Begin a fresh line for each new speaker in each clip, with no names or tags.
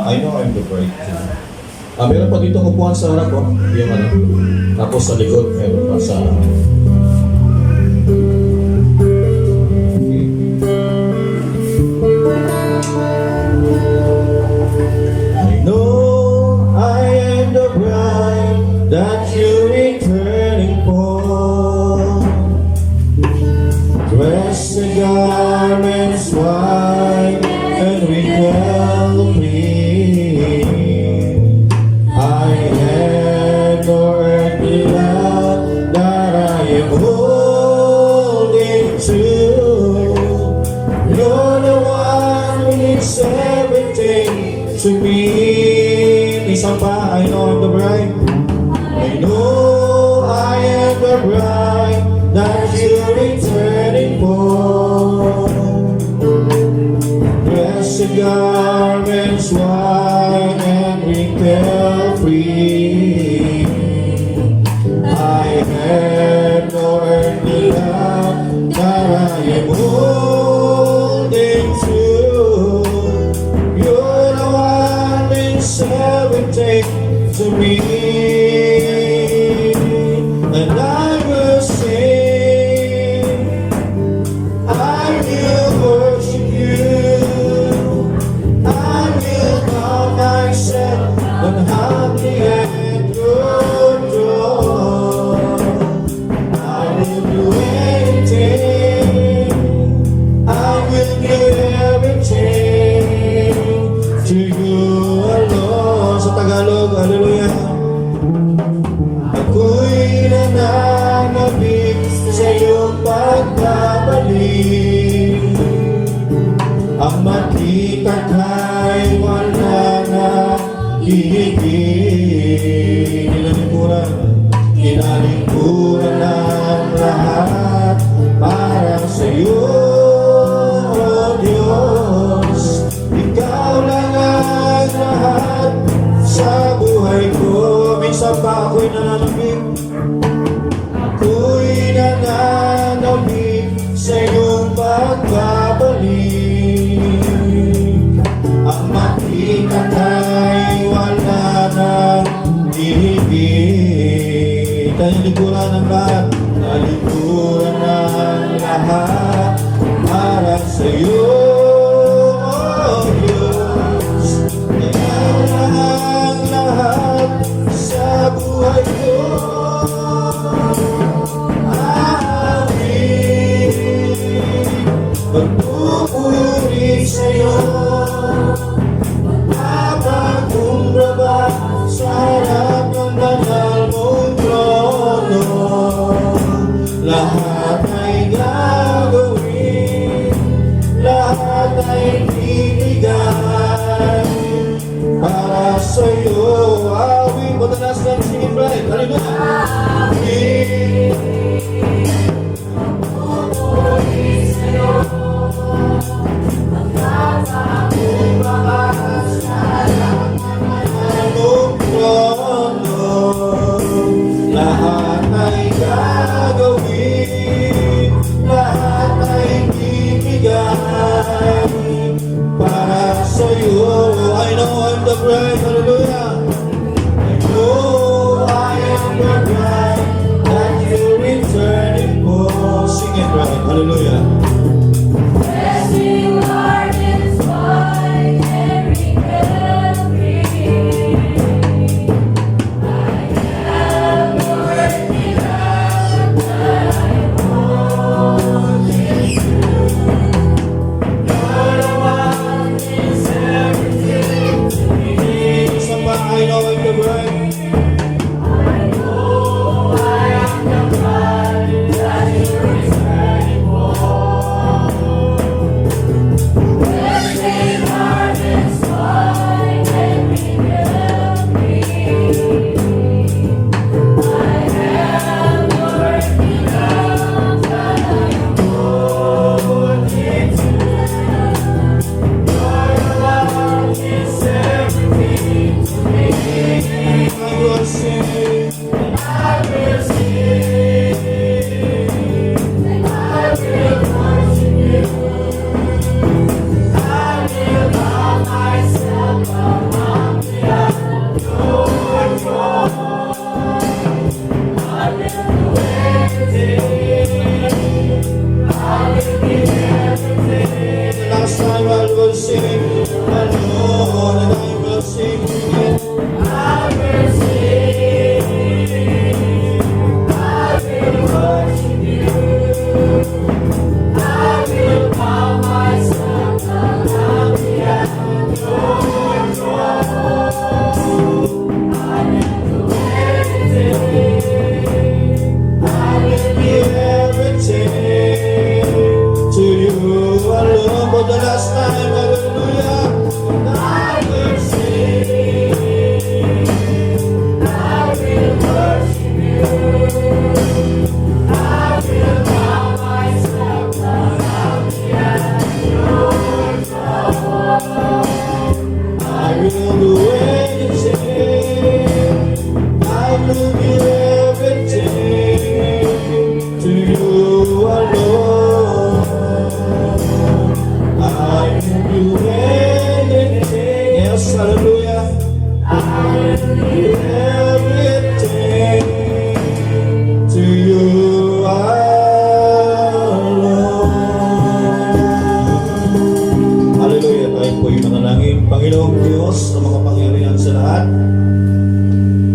I know I'm the bride. Meron pa dito upuan sa harap, oh. Yung ano. Tapos sa likod, meron pa sa... I know I am the bride that you're returning for. Dressed in garments white and wrinkled clean. I had no earthly love that I am holding to. You're the one who needs everything to me. Isa pa, I know I'm the bride. I know I am the bride that you're returning for. Dressed in garments white and wrinkled free. I have no earthly love that I am holding to. You're the one who's everything to me. And I will sing, I will worship you, I will bow myself unhumbly at your door. I will do anything, I will give everything to you alone. Sa Tagalog, hallelujah. Ako'y nananabik sa iyong pagbabalik. Ang makita ka'y wala na hihigit. Kinalingkuran ang lahat para sa iyo, O Diyos. Ikaw lang ang lahat sa buhay ko. Minsan pa ako'y nananabik, ako'y nananabik sa iyong pagbabalik. Ang makita ka'y wala nang hihigit. Talikuran ng lahat, talikuran ng lahat para sa iyo, O Diyos. Ikaw lang ang lahat sa buhay ko. Magpupuri sa'yo, magpapakumbaba sa harap ng lahat ay gagawin, lahat ay bibigay para sa'yo. Awit mo the last time, sing it right. Hallelujah. Awit lahat ay gagawin, lahat ay bibigay para sa'yo. I know I'm the bride, hallelujah. I know I am the bride that you're returning for. Sing it right, hallelujah.
Blessing Lord is my every every. I am worthy of that I hold in you. You're the one is everything to me.
Isang ba, I know I'm the bride.
I know I am the bride that you're returning for. Blessing Lord is my every every. I am worthy of that I hold in you. You're the one is everything to me.
I will sing.
I will sing, and I will worship you. I will bow myself humbly at your throne. I will do everything. I will give everything.
The last time I will sing, I know that I will sing again.
I will sing, I will worship you. I will bow myself humbly at your throne. I will do everything. I will give
Everything to you alone. For the last time, hallelujah.
I will sing, I will worship you. I will bow myself humbly at your throne.
I will do anything. I will give everything to you alone. I will do anything. Yes, hallelujah.
I will give
Everything to you alone. Hallelujah. Tayo po'y manalangin. Panginoong Diyos na mga pangyarihan sa lahat,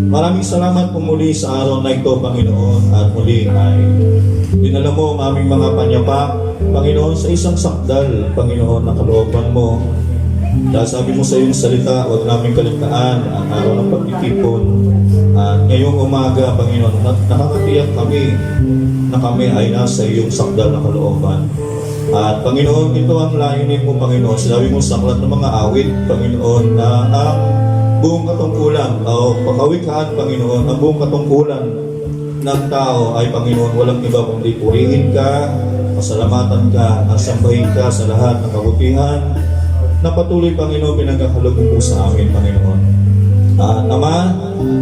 maraming salamat po muli sa araw na ito, Panginoon, at muli ay dinala mo ang aming mga panyapak, Panginoon, sa isang sakdal, Panginoon, na kalooban mo. Dahil sabi mo sa iyong salita, huwag namin kaligtaan ang araw ng pagtitipon. At ngayong umaga, Panginoon, nakakatiyak kami na kami ay nasa iyong sakdal na kalooban. At Panginoon, ito ang layunin mo, Panginoon. Sinabi mo sa aklat ng mga awit, Panginoon, na ang buong katungkulan o pakawikaan, Panginoon, ang buong katungkulan ng tao ay, Panginoon, walang iba kundi purihin ka, pasalamatan ka, at sambahin ka sa lahat ng kabutihan na patuloy, Panginoon, pinagkakalog mo po sa amin, Panginoon. Ama,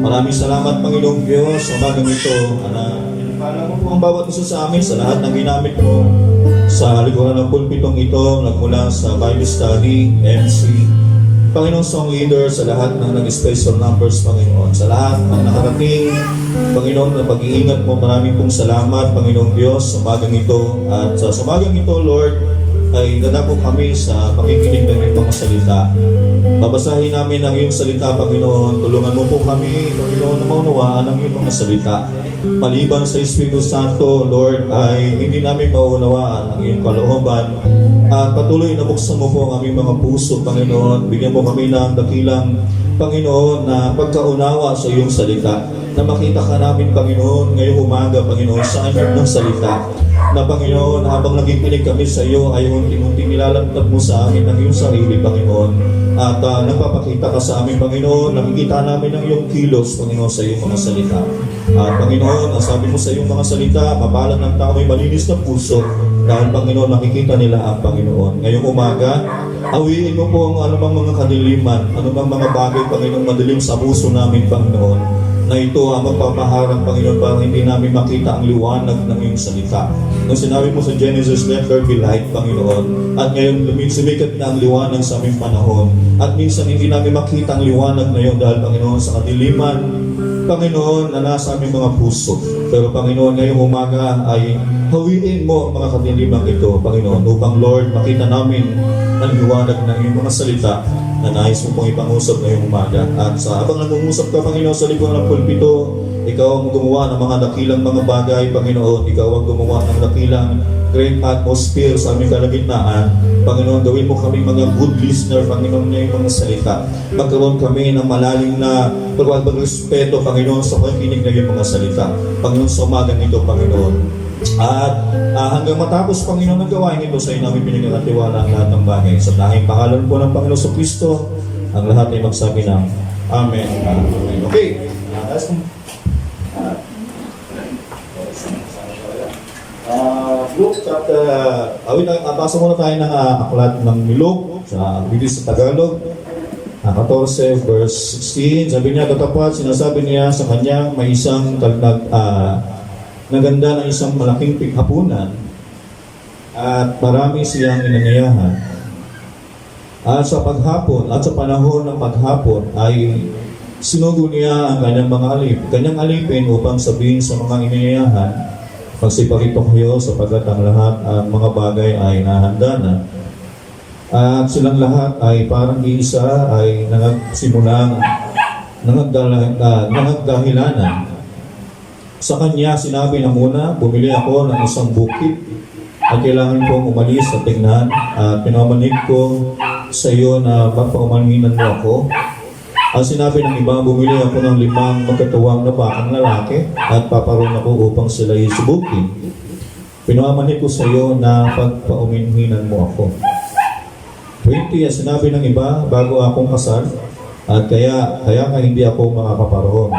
maraming salamat, Panginoong Diyos, sa umagang ito, na pinapala mo po ang bawat isa sa amin sa lahat ng ginamit mo sa likuran ng pulpitong ito, nagmula sa Bible Study, MC, Panginoon Song Leader, sa lahat ng nag-special numbers, Panginoon, sa lahat ng nakarating, Panginoon, na pag-iingat mo, maraming pong salamat, Panginoong Diyos, sa umagang ito. At sa umagang ito, Lord, ay dadako kami sa pakikinig ng iyong mga salita. Babasahin namin ang iyong salita, Panginoon. Tulungan mo po kami, Panginoon, na maunawaan ang iyong mga salita. Maliban sa Espiritu Santo, Lord, ay hindi namin maunawaan ang iyong kalooban. At patuloy na buksan mo po ang aming mga puso, Panginoon. Bigyan mo kami ng dakilang, Panginoon, na pagkaunawa sa iyong salita. na makita ka namin, Panginoon, ngayong umaga, Panginoon, sa anyong ng salita. Na, Panginoon, habang nagikinig kami sa iyo, ay unti-unti nilalantad mo sa amin ang iyong sarili, Panginoon. At nagpapakita ka sa amin, Panginoon, nakikita namin ang iyong kilos, Panginoon, sa iyong mga salita. At Panginoon, ang sabi mo sa iyong mga salita, mabalang ng tao ay malinis na puso, dahil, Panginoon, nakikita nila ang Panginoon. Ngayong umaga, awiin mo po ang anumang mga kadiliman, anumang mga bagay, Panginoon, madilim sa puso namin, Panginoon, na ito ang magpapaharang, Panginoon, para hindi namin makita ang liwanag ng iyong salita. Nung sinabi mo sa Genesis, let there be light, Panginoon, at ngayon sumikat na ang liwanag sa aming panahon, at minsan hindi namin makita ang liwanag na iyon dahil, Panginoon, sa kadiliman, Panginoon, na nasa aming mga puso. Pero, Panginoon, ngayong umaga ay hawiin mo ang mga kadiliman ito, Panginoon, upang, Lord, makita namin ang liwanag ng iyong mga salita na nais mo pong ipangusap ngayong umaga. At sa habang nangungusap ka, Panginoon, sa likod ng pulpito, ikaw ang gumawa ng mga dakilang mga bagay, Panginoon. Ikaw ang gumawa ng dakilang great atmosphere sa aming kalagitnaan. Panginoon, gawin mo kami mga good listener, Panginoon, ngayong mga salita. Magkaroon kami ng malalim na pagrespeto, Panginoon, sa pakikinig ng iyong mga salita. Panginoon, sa umagang ito, Panginoon. At hanggang matapos, Panginoon, ang gawain ito sa iyo namin pinagkakatiwala ang lahat ng bagay. Sa dahil pangalan po ng Panginoon sa Kristo, ang lahat ay magsabi ng Amen. Amen. Okay. Luke chapter, basa muna tayo ng aklat ng Luke sa Tagalog. 14 verse 16, sabi niya, katapat, sinasabi niya sa kanyang may isang naganda ng isang malaking pighapunan at marami siyang inanyayahan. At sa paghapon, at sa panahon ng paghapon ay sinugo niya ang kanyang alipin upang sabihin sa mga inanyayahan, pagsipag ito kayo sapagkat ang lahat ang mga bagay ay nahanda na. At silang lahat ay parang iisa ay nangagsimulang nangagdahilanan. Sa kanya sinabi na muna, bumili ako ng isang bukid at kailangan kong umalis at tingnan at pinamanig ko sa iyo na magpaumanhinan mo ako. At sinabi ng iba, bumili ako ng 5 magkatuwang na bakang lalaki at paparoon ako upang sila isubukin. Pinamanig ko sa iyo na pagpaumanhinan mo ako. 20, at sinabi ng iba, bago akong kasal at kaya hindi ako makakaparoon.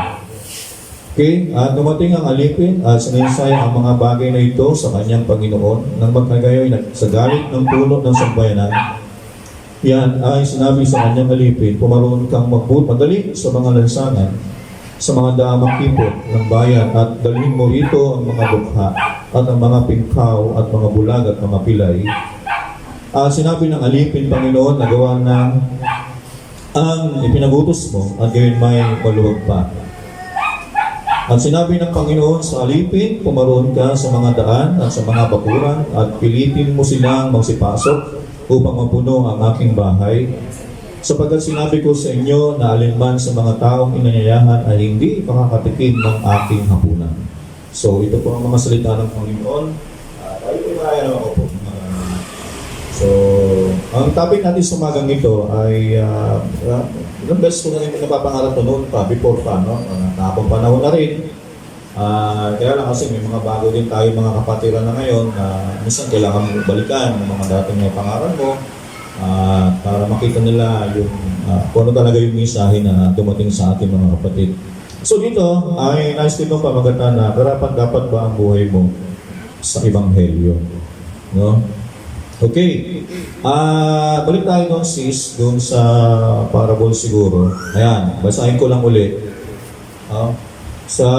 Okay, at dumating ang alipin at sininsay ang mga bagay na ito sa kanyang Panginoon nang magkagayoy sa galit ng pulot ng sambayanan. Yan ay sinabi sa kanyang alipin, pumaroon kang madali sa mga lansangan, sa mga daamang kipot ng bayan at dalhin mo rito ang mga dukha at ang mga pingkaw at mga bulag at mga pilay. At sinabi ng alipin, Panginoon, nagawa na ang ipinagutos mo at gayon may maluwag pa. At sinabi ng Panginoon sa alipin, pumaroon ka sa mga daan at sa mga bakuran at pilitin mo silang magsipasok upang mapuno ang aking bahay. Sapagkat sinabi ko sa inyo na alinman sa mga taong inanyayahan ay hindi makakatikim ng aking hapunan. So ito po ang mga salita ng Panginoon. Tayo po maraya naman ako po. So, ang topic natin sa umagang ito ay ilang beses ko na rin napapangarap noon pa, before pa, no? Nakapang panahon na rin. Kaya lang kasi may mga bago din tayo mga kapatiran na ngayon na minsan kailangan mo balikan ng mga dating may pangaral mo para makita nila yung kung ano talaga yung mensahe na dumating sa ating mga kapatid. So dito ay nais ko itong pamagatan na dapat ba ang buhay mo sa Ebanghelyo? No? Okay. Balik tayo doon doon sa parable siguro. Ayan, basahin ko lang ulit. Sa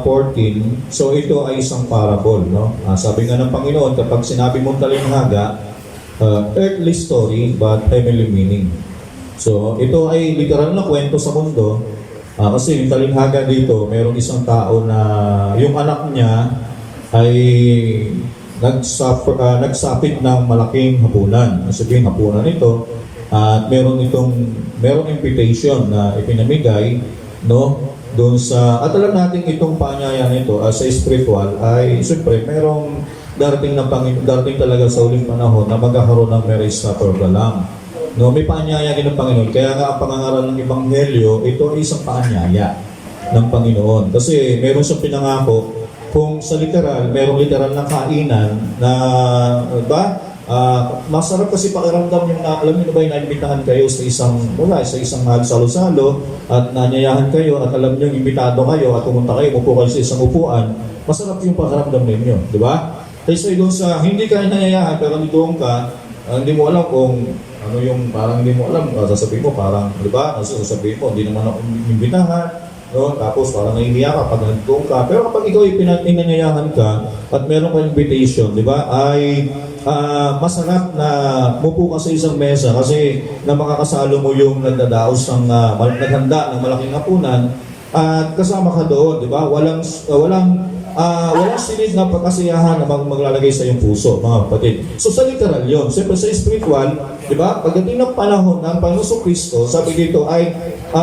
14, so ito ay isang parable, no? Sabi nga ng Panginoon, kapag sinabi mong talinghaga, earthly story but heavenly meaning. So ito ay literal na kwento sa mundo. Kasi yung talinghaga dito, mayroong isang tao na yung anak niya ay nagsapit ng malaking hapunan. Sabihin hapunan ito at merong invitation na ipinamigay, no, doon sa at alam natin itong paanyaya nito sa spiritual ay siyempre merong darating talaga sa uling panahon na magkakaroon ng marriage supper of the Lamb. No, may paanyaya din ng Panginoon. Kaya nga ang pangangaral ng Ebanghelyo, ito ay isang paanyaya. ng Panginoon. Kasi meron siyang pinangako kung sa literal, merong literal na kainan na, masarap kasi pakiramdam yung alam niyo na ba yung naimbitahan kayo sa isang salo-salo at nanyayahan kayo at alam niyo imbitado kayo at pumunta kayo, upo kayo sa isang upuan, masarap yung pakiramdam ninyo, di ba? Kaysa doon sa hindi ka nanyayahan pero doon ka, hindi mo alam kung ano yung parang hindi mo alam, sasabihin mo parang, di ba? Sasabihin mo, hindi naman ako imbitahan, no? Tapos parang nahihiya ka pag nandun ka. Pero kapag ikaw pinanyayahan ka at meron kang invitation, di ba? Ay masarap na mupo ka sa isang mesa kasi na makakasalo mo yung nagdadaos ng naghanda ng malaking hapunan at kasama ka doon, di ba? Walang silid na pagkasiyahan na maglalagay sa iyong puso, mga kapatid. So sa literal yun. Siyempre sa spiritual, di ba? Pagdating ng panahon ng Panginoon Kristo, sabi dito ay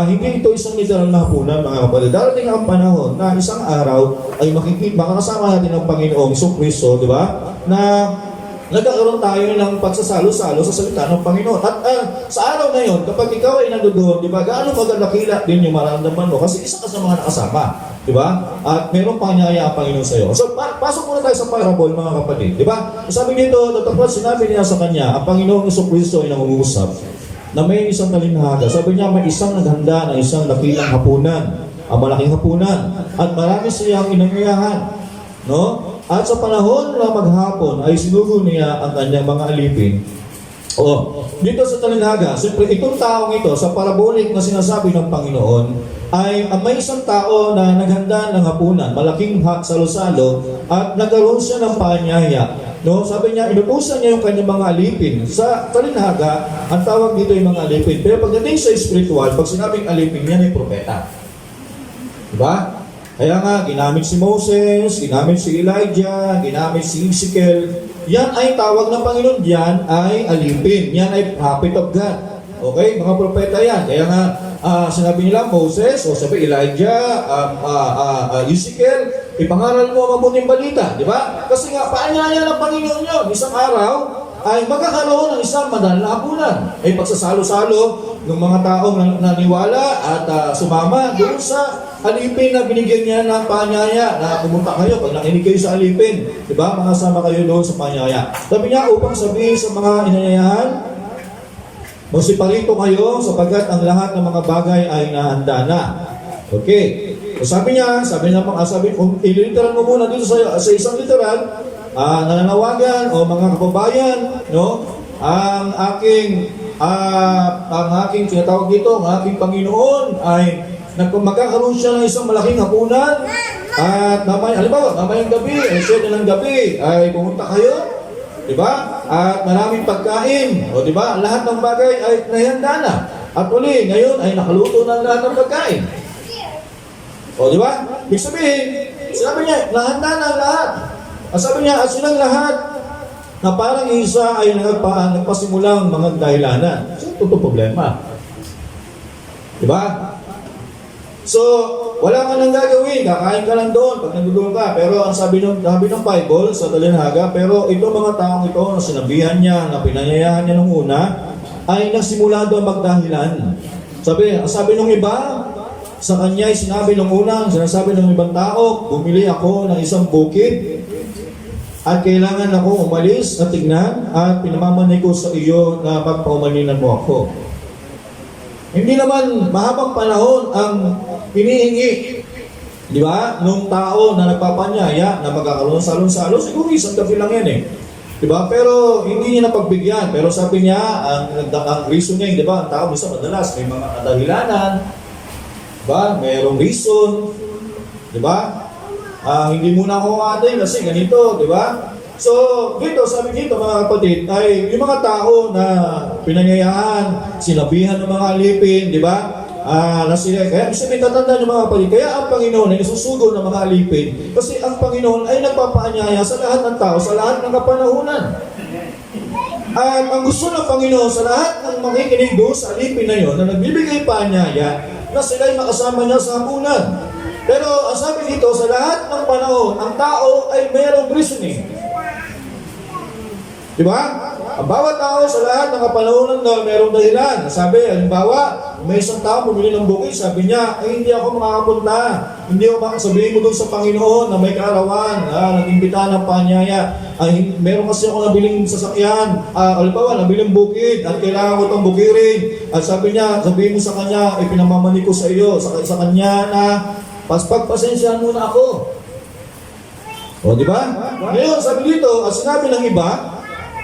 hindi ito isang literal na hapunan, mga kapatid. Darating ang panahon na isang araw ay makakasama natin ang Panginoong Kristo, di ba? Na nagkakaroon tayo ng pagsasalo-salo sa salita ng Panginoon. At sa araw na yun, kapag ikaw ay nandoon, di ba, gaano magandakila din yung mararamdaman mo kasi isa ka sa mga nakasama. Di ba? At merong panyaya ang Panginoon sa iyo. So, pasok muna tayo sa parable, mga kapatid. Di ba? Sabi dito, tatapos, sinabi niya sa kanya, ang Panginoong Kristo ay nangungusap na may isang talinhaga. Sabi niya, may isang naghanda na isang dakilang hapunan, ang malaking hapunan, at marami siyang inangayahan. No? At sa panahon na maghapon ay sinugo niya ang kanyang mga alipin. Dito sa talinhaga, siyempre itong taong ito, sa parabolic na sinasabi ng Panginoon, ay may isang tao na naghanda ng hapunan, malaking salo-salo, at nagkaroon siya ng paanyaya. No? Sabi niya, inutusan niya yung kanyang mga alipin. Sa talinhaga, ang tawag dito yung mga alipin. Pero pagdating sa spiritual, pag sinabing alipin, yan ay propeta. Diba? Kaya nga, ginamit si Moses, ginamit si Elijah, ginamit si Ezekiel. Yan ay tawag ng Panginoon, yan ay alipin. Yan ay prophet of God. Okay? Mga propeta yan. Kaya nga, sinabi nila Moses, o sabi Elijah, Ezekiel, ipangaral mo ang mabuting balita. Di ba? Kasi nga, paanyaya ng Panginoon yun. Isang araw, ay magkakaroon ng isang madalang na hapunan. Ay pagsasalo-salo ng mga taong naniwala at sumama doon sa alipin na binigyan niya ng paanyaya na pumunta kayo pag nakinig kayo sa alipin. Diba? Mga sama kayo doon sa paanyaya. Sabi niya upang sabihin sa mga inanyayahan, magsiparito kayo sapagkat ang lahat ng mga bagay ay nahanda na. Okay. So sabi kung iliteral mo muna dito sa isang literal, nananawagan o mga kababayan, no? Ang aking tinatawag dito, ang aking Panginoon ay magkakaroon siya ng isang malaking hapunan at mamayang gabi, ay 7 ng gabi, ay pumunta kayo, di ba? At maraming pagkain, o di ba? Lahat ng bagay ay nahihanda na. At uli, ngayon ay nakaluto na lahat ng pagkain. O di ba? Ibig sabihin, sabi niya, nahanda na lahat. At sabi niya, at silang lahat na parang isa ay nagpasimulang mga dahilanan. So, ito problema. Diba? So, wala ka nang gagawin. Kakain ka lang doon pag nandun ka. Pero ang sabi ng Bible sa talinhaga, pero ito mga taong ito na sinabihan niya, na pinanyayahan niya nung una, ay nagsimula doon magdahilan. Sabi nung iba, sa kanya ay sinabi nung una, sinasabi ng ibang tao, bumili ako ng isang bukid, at kailangan ako umalis at tignan at pinamamanay ko sa iyo na pagpaumalinan mo ako. Hindi naman mahabang panahon ang hinihingi. Di ba? Nung tao na nagpapanyaya na magkakaroon salon-salo, siguro isang gabi lang yan eh. Di ba? Pero hindi niya napagbigyan. Pero sabi niya, ang reason niya, di ba? Ang tao minsan madalas may mga kadahilanan. Di ba? Mayroong reason. Di ba? Hindi muna ako atin kasi ganito, di ba? So, dito, sabi dito mga kapatid, ay yung mga tao na pinanyayahan, sinabihan ng mga alipin, di ba? Kaya sabi tatandaan ng mga kapatid, kaya ang Panginoon ay nasusugo ng mga alipin kasi ang Panginoon ay nagpapaanyaya sa lahat ng tao, sa lahat ng kapanahunan. At ang gusto ng Panginoon sa lahat ng makikinig doon sa alipin na yun, na nagbibigay paanyaya, na sila'y makasama niya sa hapunan. Pero ang sabi dito, sa lahat ng panahon, ang tao ay mayroong reasoning. Di ba? Ang bawat tao sa lahat ng kapanahonan na mayroong dahilan. Sabi, halimbawa, may isang tao bumili ng bukid, sabi niya, ay hindi ako makakapunta. Hindi ako makasabihin mo doon sa Panginoon na may kaarawan, nag-imbita ng panyaya. Ay, meron kasi ako nabiling sasakyan. Halimbawa, nabiling bukid at kailangan ko itong bukirin. At sabi niya, sabihin mo sa kanya, ipinamamani ko sa iyo, sa kanya na pagpasensyahan muna ako. O, di ba? Ngayon, sabi dito, at sinabi ng iba,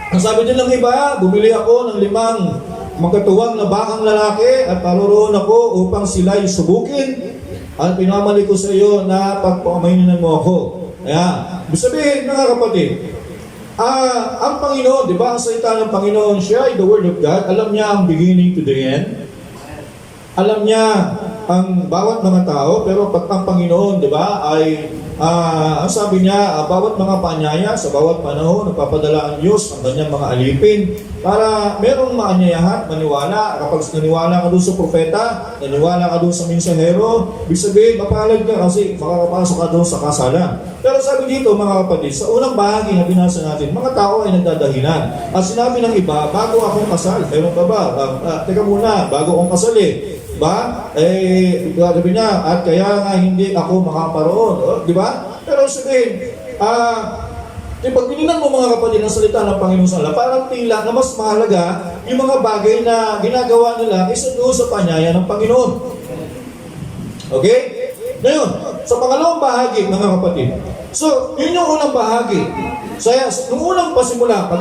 ang sabi din ng iba, bumili ako ng 5 magkatuwang na bakang lalaki at paroroon ako upang sila'y subukin at pinamali ko sa iyo na pagpamaininan mo ako. Kaya, ibig sabihin, mga kapatid, ang Panginoon, di ba, ang salita ng Panginoon, siya ay the Word of God, alam niya ang beginning to the end. Alam niya ang bawat mga tao, pero pag ang Panginoon, di ba, ay ang sabi niya, bawat mga panyaya sa bawat panahon, nagpapadala ang Diyos ang kanyang mga alipin para merong maanyayahan, maniwala. Kapag naniwala ka doon sa propeta, naniwala ka doon sa mensahero, ibig sabihin, mapalad ka kasi makakapasok ka doon sa kasalan. Pero sabi dito, mga kapatid, sa unang bahagi na binasa natin, mga tao ay nagdadahilan. At sinabi ng iba, bago akong kasal, meron ka ba? Teka muna, bago akong kasal Diba? Sabi niya, at kaya nga hindi ako makaparoon. Diba? Pero sabihin, pag tinignan mo mga kapatid ng salita ng Panginoon sa Allah, parang tila na mas mahalaga yung mga bagay na ginagawa nila isa doon sa panyaya ng Panginoon. Okay? Ngayon, sa pangalawang bahagi, mga kapatid. So, yun yung unang bahagi. Nung unang pasimula, pag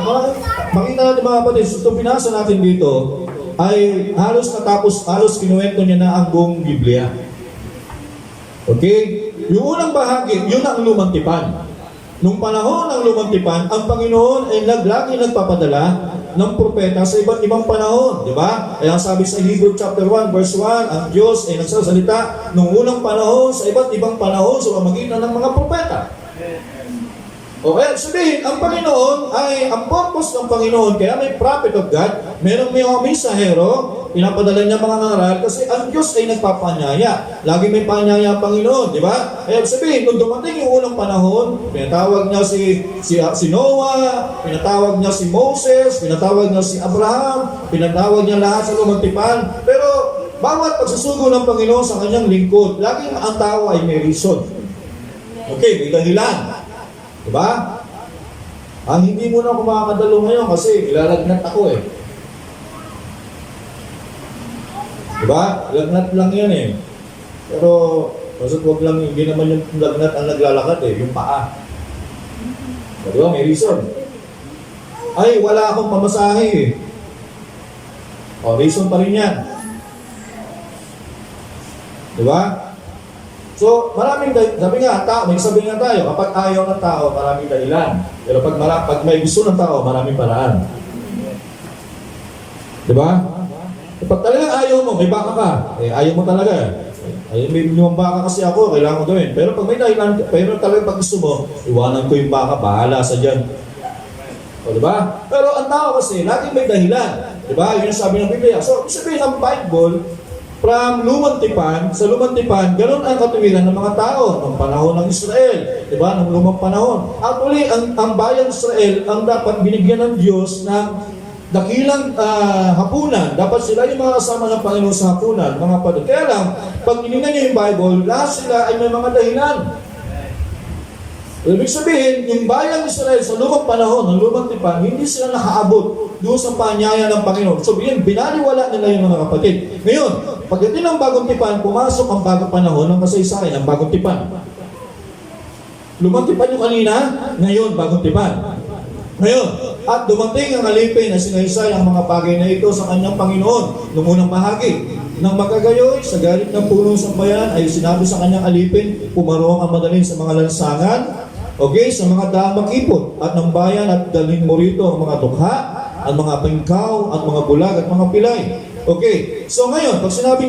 makita natin mga kapatid, itong binasa natin dito, ay halos kinuwento niya na ang buong Biblia. Okay? Yung unang bahagi, yun ang lumang tipan. Nung panahon ng lumang tipan, ang Panginoon ay lagi nagpapadala ng propeta sa iba't ibang panahon. Di ba? Kaya sabi sa Hebrew chapter 1, verse 1, ang Diyos ay nagsasalita nung unang panahon sa iba't ibang panahon sa pamamagitan ng mga propeta. Okay, sabihin, ang Panginoon ay, ang purpose ng Panginoon, kaya may prophet of God, merong may mga mensahero, pinapadala niya mga ngaral, kasi ang Diyos ay nagpapanyaya. Lagi may panyaya ang Panginoon, di ba? Kaya sabihin, nung dumating yung unang panahon, pinatawag niya si Noah, pinatawag niya si Moses, pinatawag niya si Abraham, pinatawag niya lahat sa lumang tipan, pero bawat pagsusugo ng Panginoon sa kanyang lingkod, laging ang tao ay may reason. Okay, may dahilan. Diba? Hindi mo na ako makakadalo ngayon kasi ilalagnat ako Diba? Lagnat lang yan Pero, basta huwag lang, hindi naman yung lagnat ang naglalakad yung paa. Diba? May reason. Ay, wala akong pamasahe reason pa rin yan. Diba? So, sabi nga, may sabi nga tayo, kapag ayaw ng tao, maraming dahilan. Pero pag may gusto ng tao, maraming paraan. Diba? Kapag talagang ayaw mo, may baka ka, ayaw mo talaga may 5 baka kasi ako, kailangan ko gawin. Pero pag may dahilan, pero talagang pag gusto mo, iwanan ko yung baka, bahala sa dyan. Diba? Pero ang tao kasi, laging may dahilan. Diba? Yun yung sabi ng Biblia. So, sabihin ng Bible, from lumang tipan, sa lumang tipan, ganun ang katuwiran ng mga tao ng panahon ng Israel. Diba? Ng lumang panahon. Actually, ang bayan Israel ang dapat binigyan ng Diyos ng dakilang hapunan. Dapat sila yung mga kasama ng Panginoon sa hapunan, mga kapatid. Kaya lang, pag tinignan niyo yung Bible, lahat sila ay may mga dahilan. Ibig sabihin, yung bayang Israel sa lumang panahon, ng lumang tipan, hindi sila nakaabot doon sa panyaya ng Panginoon. So, binaliwala nila yung mga kapatid. Ngayon, pagdating ng bagong tipan, pumasok ang bagong panahon ng kasaysayan ng bagong tipan. Lumang tipan yung kanina, ngayon, bagong tipan. Ngayon, at dumating ang alipin na sinaysay ang mga bagay na ito sa kanyang Panginoon noong unang bahagi. Nang magagayoy, sa galit ng punong sambayan, ay sinabi sa kanyang alipin, pumarong ang madalin sa mga lansangan, sa mga daang makipot at ng bayan at dalhin mo rito ang mga dukha, ang mga pingkaw, at mga bulag at mga pilay. Okay, so ngayon, pag sinabi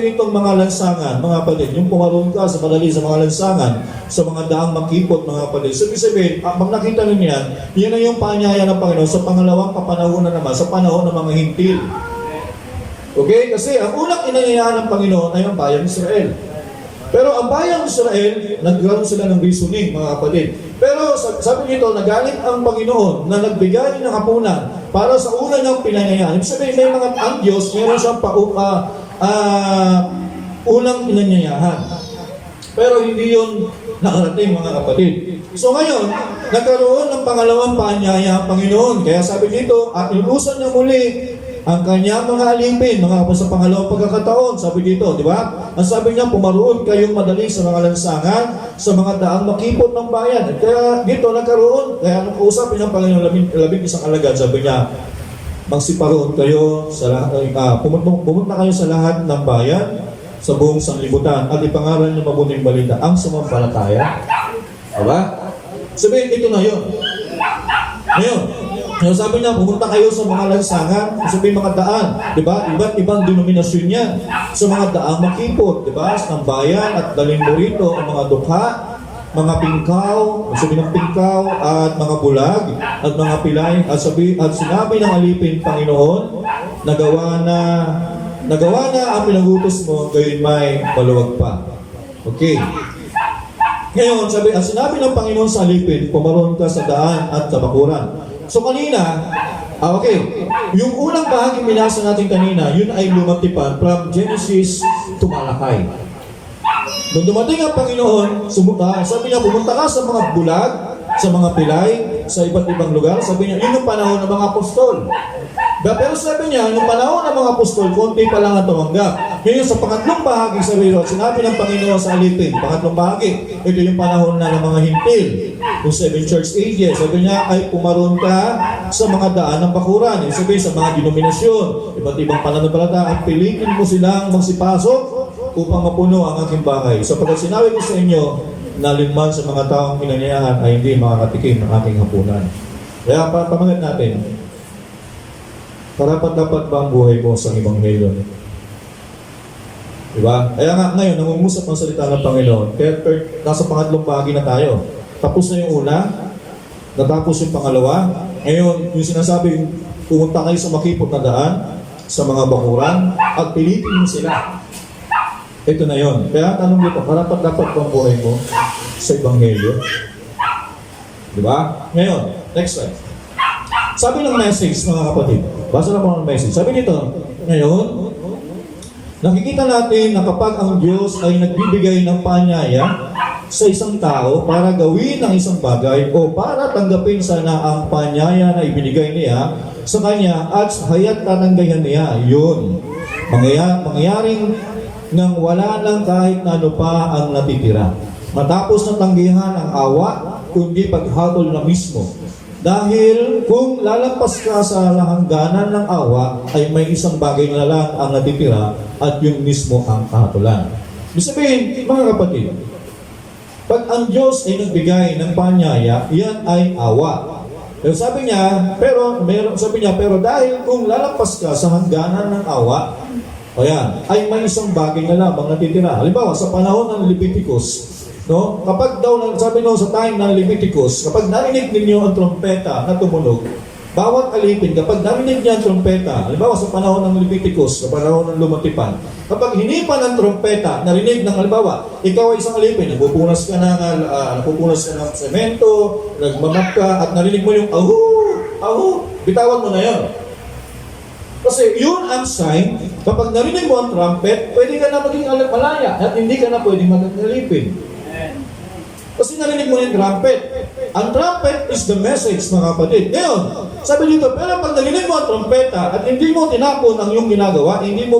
nitong mga lansangan, mga kapatid, yung pumarong ka sa madali sa mga lansangan, sa mga daang makipot, mga kapatid. So, ibig sabihin, pag nakita ninyo yan ay yung panyaya ng Panginoon sa pangalawang kapanahunan naman, sa panahon ng mga hintil. Okay, kasi ang unang inanyayahan ng Panginoon ay ang bayang Israel. Pero ang bayang Israel, nagkaroon sila ng reasoning, mga kapatid. Pero sabi dito, nagalit ang Panginoon na nagbigay ng hapunan para sa una niyang pinangyayari. Ibig sabihin, may mga ang Diyos, meron siyang unang pinanyayahan. Pero hindi yun nakarating, mga kapatid. So ngayon, nagkaroon ng pangalawang paanyaya ang Panginoon. Kaya sabi dito, at inuusan niya muli ang kanyang mga alipin, mga kapatid, sa pangalawang pagkakataon. Sabi dito, di ba? Ang sabi niya, pumaroon kayong madali sa mga lansangan, sa mga daang makipot ng bayan. At kaya dito nagkaroon, kaya nung kausapin ng Panginoon, labing isang alagad, sabi niya, magsiparoon kayo sa pumunta kayo sa lahat ng bayan, sa buong sanlibutan, at ipangaral ng mabuting balita ang sumampalataya. Diba? Sabihin, ito na yun. Ngayon, sabi niya, pumunta kayo sa mga lansangan, sabihin mga daan, diba? Iba't ibang denominasyon niya. Sa mga daang makipot, diba? Ng bayan, at dalhin mo rito ang mga dukha, mga pingkaw, sabi ng pingkaw, at mga bulag, at mga pilay, at sinabi ng alipin, Panginoon, nagawa na ang pinagutos mo, gayon may maluwag pa. Okay. Ngayon, sinabi ng Panginoon sa alipin, pumaroon ka sa daan at sa bakuran. So kanina, okay, yung unang bahagi minasa natin kanina, yun ay lumatipan from Genesis to Malakay. Nung dumating ang Panginoon, sabi niya, pumunta ka sa mga bulag, sa mga pilay, sa iba't ibang lugar. Sabi niya, yun yung panahon ng mga apostol. Pero sabi niya, nung panahon ng mga apostol, konti pa lang ang tumanggap. Ngayon sa pangatlong bahagi, sinabi ng Panginoon sa alipin, pangatlong bahagi, ito yung panahon na ng mga hintil, yung 7 church ages. Sabi niya, ay pumaroon ka sa mga daan ng bakuran. Yung sabi sa mga denominasyon, iba't ibang pananampalataya, at pilitin mo silang magsipasok upang mapuno ang aking bahay. Sapagkat sinabi ko sa inyo, nalinman sa mga taong pinanyayahan ay hindi makakatikim ng aking hapunan. Kaya pamagat natin, dapat ba ang buhay mo sa Ebanghelyo? Diba? Kaya nga ngayon, nangungusap ang salita ng Panginoon. Kaya nasa pangatlong bahagi na tayo. Tapos na yung una, natapos yung pangalawa. Ngayon, yung sinasabi, pumunta kayo sa makipot na daan, sa mga bakuran, at pilitin sila. Ito na yon. Kaya tanong dito, dapat ba ang buhay mo sa Ebanghelyo? Diba? Ngayon, next slide. Sabi ng message, mga kapatid, basa na po ng message. Sabi nito, ngayon, nakikita natin na kapag ang Diyos ay nagbibigay ng paanyaya sa isang tao para gawin ang isang bagay o para tanggapin sana ang paanyaya na ibinigay niya sa kanya at hayat tananggayan niya, yun. Mangyayaring nang wala lang kahit na ano pa ang natitira. Matapos na tanggihan ang awa, kundi paghatol na mismo. Dahil kung lalampas ka sa hangganan ng awa, ay may isang bagay na lang ang natitira at yung mismo ang kahatulan. Ibig sabihin, mga kapatid, pag ang Diyos ay nagbigay ng paanyaya, yan ay awa. Pero sabi niya, pero dahil kung lalampas ka sa hangganan ng awa, ay may isang bagay na lamang natitira. Halimbawa, sa panahon ng Leviticus, no? Kapag daw, sabi no, sa time ng Leviticus, kapag narinig ninyo ang trompeta na tumunog, bawat alipin, kapag narinig niya ang trompeta, halimbawa sa panahon ng Leviticus, sa panahon ng lumatipan, kapag hinipan ang trompeta, narinig ng halimbawa, ikaw ay isang alipin, napupunas ka ng semento, nagmamap ka, at narinig mo yung ahu, bitawan mo na yun. Kasi yun ang sign, kapag narinig mo ang trumpet, pwede ka na maging malaya at hindi ka na pwedeng mag-alipin. Kasi narinig mo yung trumpet. Ang trumpet is the message, mga kapatid. Ngayon, sabi dito, pero pag narinig mo ang trumpeta at hindi mo tinapon ang iyong ginagawa, hindi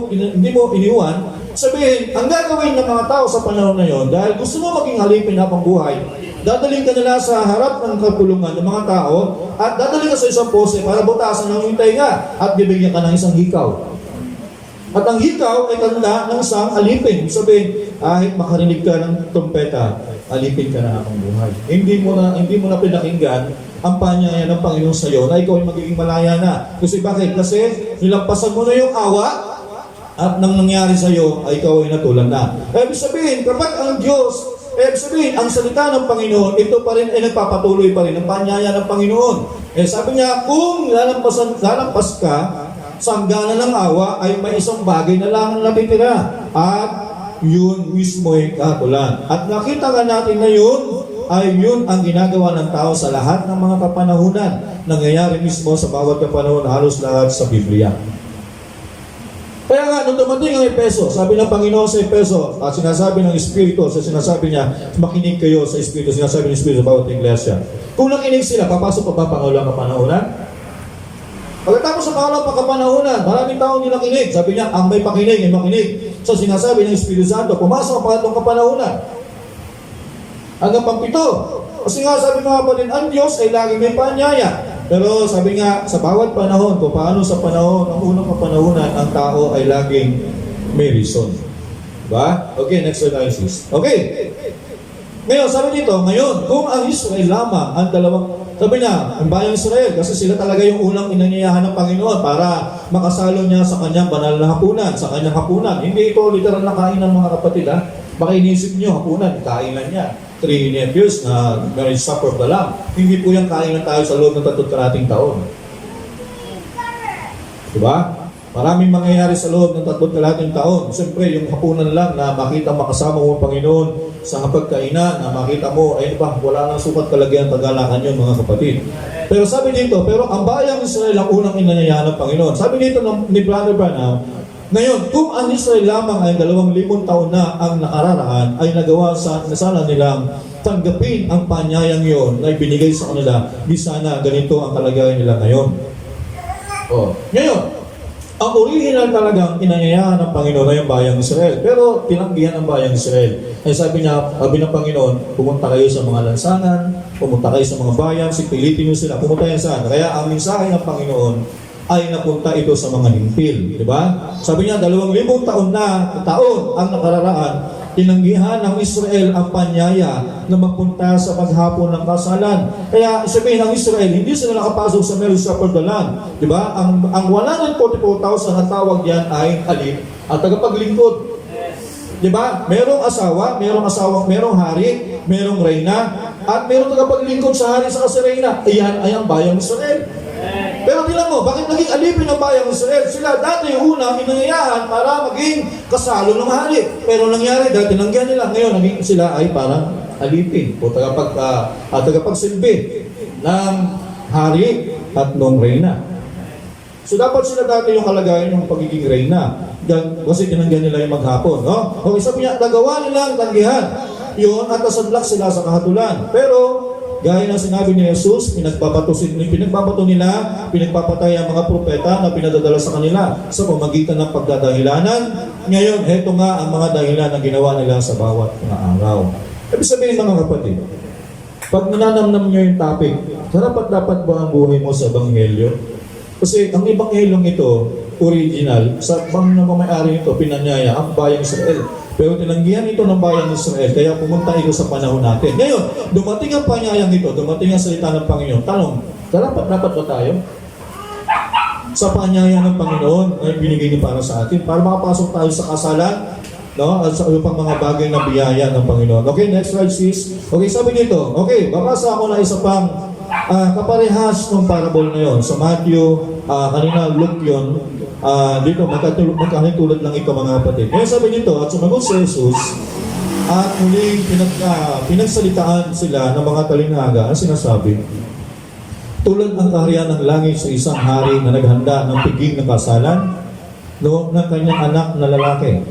mo iniwan, sabihin, ang gagawin ng mga tao sa panahon na yon, dahil gusto mo maging alipin habang buhay, dadaling ka nila sa harap ng kapulungan ng mga tao at dadaling ka sa isang pose para butasan ng iyong tainga at bibigyan ka ng isang hikaw. At ang hikaw ay tanda ng isang alipin. Sabihin, kahit makarinig ka ng trompeta, alipin ka na habang buhay. Hindi mo na pinakinggan ang paanyaya ng Panginoon sa iyo na ikaw ay magiging malaya na. Kasi bakit? Kasi nilampasan mo na yung awa at nang nangyari sa iyo ay ikaw ay natulan na. Ibig sabihin, kapag ang Diyos, ang salita ng Panginoon, ito pa rin ay nagpapatuloy pa rin ang paanyaya ng Panginoon. Sabi niya, kung lalampas ka sa hangganan ng awa, ay may isang bagay na lang natitira. At yun mismo ay kahatulan. At nakita nga natin na yun ay yun ang ginagawa ng tao sa lahat ng mga kapanahunan. Nangyayari mismo sa bawat kapanahon, halos lahat sa Biblia. Kaya nga, nung dumating ang Epeso, sabi ng Panginoon sa Epeso, at sinasabi ng Espiritu, sinasabi niya, makinig kayo sa Espiritu, sinasabi ng Espiritu sa bawat iglesia. Kung nakinig sila, papasok pa ba pangulang kapanahunan? Pagkatapos sa pangulang kapanahunan, maraming tao hindi nakinig. Sabi niya, ang may pakinig ay makinig. So sinasabi ng Espiritu Santo, pumasok ang pangatlong kapanahunan. Hanggang pang-7. Kasi nga sabi mga kapatid, ang Diyos ay laging may paanyaya. Pero sabi nga, sa bawat panahon, kung paano sa panahon, ang unang kapanahunan, ang tao ay laging may reason. Diba? Okay, next slide tayo, sis. Okay. Ngayon, sabi dito, ngayon, kung ang Israel lamang, ang dalawang, sabi niya, ang bayang Israel, kasi sila talaga yung unang inanyayahan ng Panginoon para makasalo niya sa kanyang banal na hapunan, sa kanyang hapunan. Hindi ito literal na kain ng mga kapatid, ha? Baka inisip niyo, hapunan, kainan niya. 3 years na marriage supper of the Lamb. Hindi po yung kainan tayo sa loob ng 3 taon. Diba? Maraming mangyayari sa loob ng 3 taon. Siyempre, yung hapunan lang na makita makasama mo ang Panginoon sa pagkainan, na makita mo, ay ba, wala nang sukat kalagyan tagalakan yun, mga kapatid. Pero sabi dito, pero ang bayang Israel ang unang inanyayahan ng Panginoon. Sabi dito ni Brother Branham, ngayon, kung ang Israel lamang ay 2,000 taon na ang nakararaan, ay nagawa sana nilang tanggapin ang panyayang yon na ibinigay sa kanila, di sana ganito ang kalagayan nila ngayon. Ngayon, ang original talagang inanyayahan ng Panginoon ay ang bayang Israel. Pero tinanggihan ang bayang Israel. Ay sabi ng Panginoon, pumunta kayo sa mga lansangan, pumunta kayo sa mga bayan, sipilitin nyo sila, pumunta yan saan. Kaya ang mensahe ng Panginoon ay napunta ito sa mga himpil. Diba? Sabi niya, 2,000 taon ang nakararaan, tinanggihan ng Israel ang panyaya na mapunta sa paghapon ng kasalan. Kaya sabihin ng Israel, hindi sila nakapasok sa marriage supper of the Lamb. Diba? Ang 144,000 na tawag yan ay halip at tagapaglingkod. Diba? Merong asawa, merong hari, merong reyna, at merong tagapaglingkod sa hari sa reyna. Iyan ay ang bayang Israel. Pero tingnan mo, bakit naging alipin ang bayang Israel? Sila dati yung unang inanyayahan para maging kasalo ng hari. Pero nangyari, dahil tinanggihan nila, ngayon naging sila ay parang alipin o tagapagsilbi ng hari at ng reyna. So dapat sila dati yung kalagayan yung pagiging reyna. Kasi tinanggihan nila yung maghapon. No? O isa niya, nagawa nilang tanggihan. Yun, at nasadlak sila sa kahatulan. Pero gaya ng sinabi ni Jesus, pinagbabato nila, pinagpapatay ang mga propeta na pinadadala sa kanila sa pamagitan ng pagdadahilanan. Ngayon, heto nga ang mga dahilan na ginawa nila sa bawat mga araw. Ibig sabihin mga kapatid, pag nananamnam nyo yung topic, dapat ba ang buhay mo sa Ebanghelyo? Kasi ang Ebanghelyong ito, original, sa bang na may-ari nito, pinanyaya ang bayang Israel. Pero tinanggihan ito ng bayang Israel, kaya pumunta ito sa panahon natin. Ngayon, dumating ang panyayang ito, dumating ang salita ng Panginoon. Tanong, dapat ba tayo? Sa panyaya ng Panginoon, ay binigay niya para sa atin, para makapasok tayo sa kasalan, no? At sa upang mga bagay na biyaya ng Panginoon. Okay, next slide, sis. Okay, sabi dito, okay, babasa ako na isa pang kaparehas ng parable na yon. Sa Matthew, kanina Luke yun, dito, magkahintulad lang ito mga kapatid. Kaya sabi nito, at sumagot si Jesus, at muling pinagsalitaan sila ng mga talinghaga, ang sinasabi, tulad ang kaharian ng langit sa isang hari na naghanda ng piging na kasalan, no, ng kanyang anak na lalaki.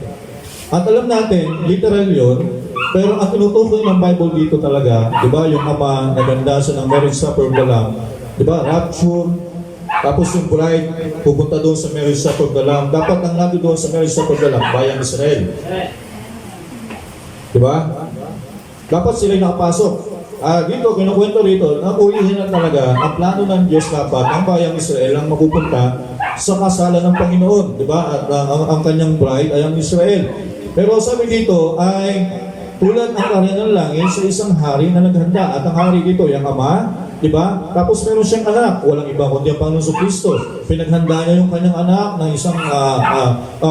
At alam natin, literal yun, pero ang tinutukoy ng Bible dito talaga, di ba, yung ama, naganda siya ng marriage supper of the Lamb, di ba, rapture, tapos yung bride, pupunta doon sa marriage supper of the Lamb. Dapat ang natin doon sa marriage supper of the Lamb, bayang Israel. Di ba? Dapat sila'y nakapasok. Dito, kinukwento rito, ang original talaga, ang plano ng Diyos dapat, ang bayang Israel ang mapupunta sa kasalan ng Panginoon. Di ba? At ang kanyang bride ay ang Israel. Pero sabi dito ay tulad ang kaharian ng langit sa isang hari na naghanda. At ang hari dito, yung ama, di ba? Tapos meron siyang anak, walang iba kundi ang Panginoon Kristo. Pinaghanda niya yung kanyang anak ng isang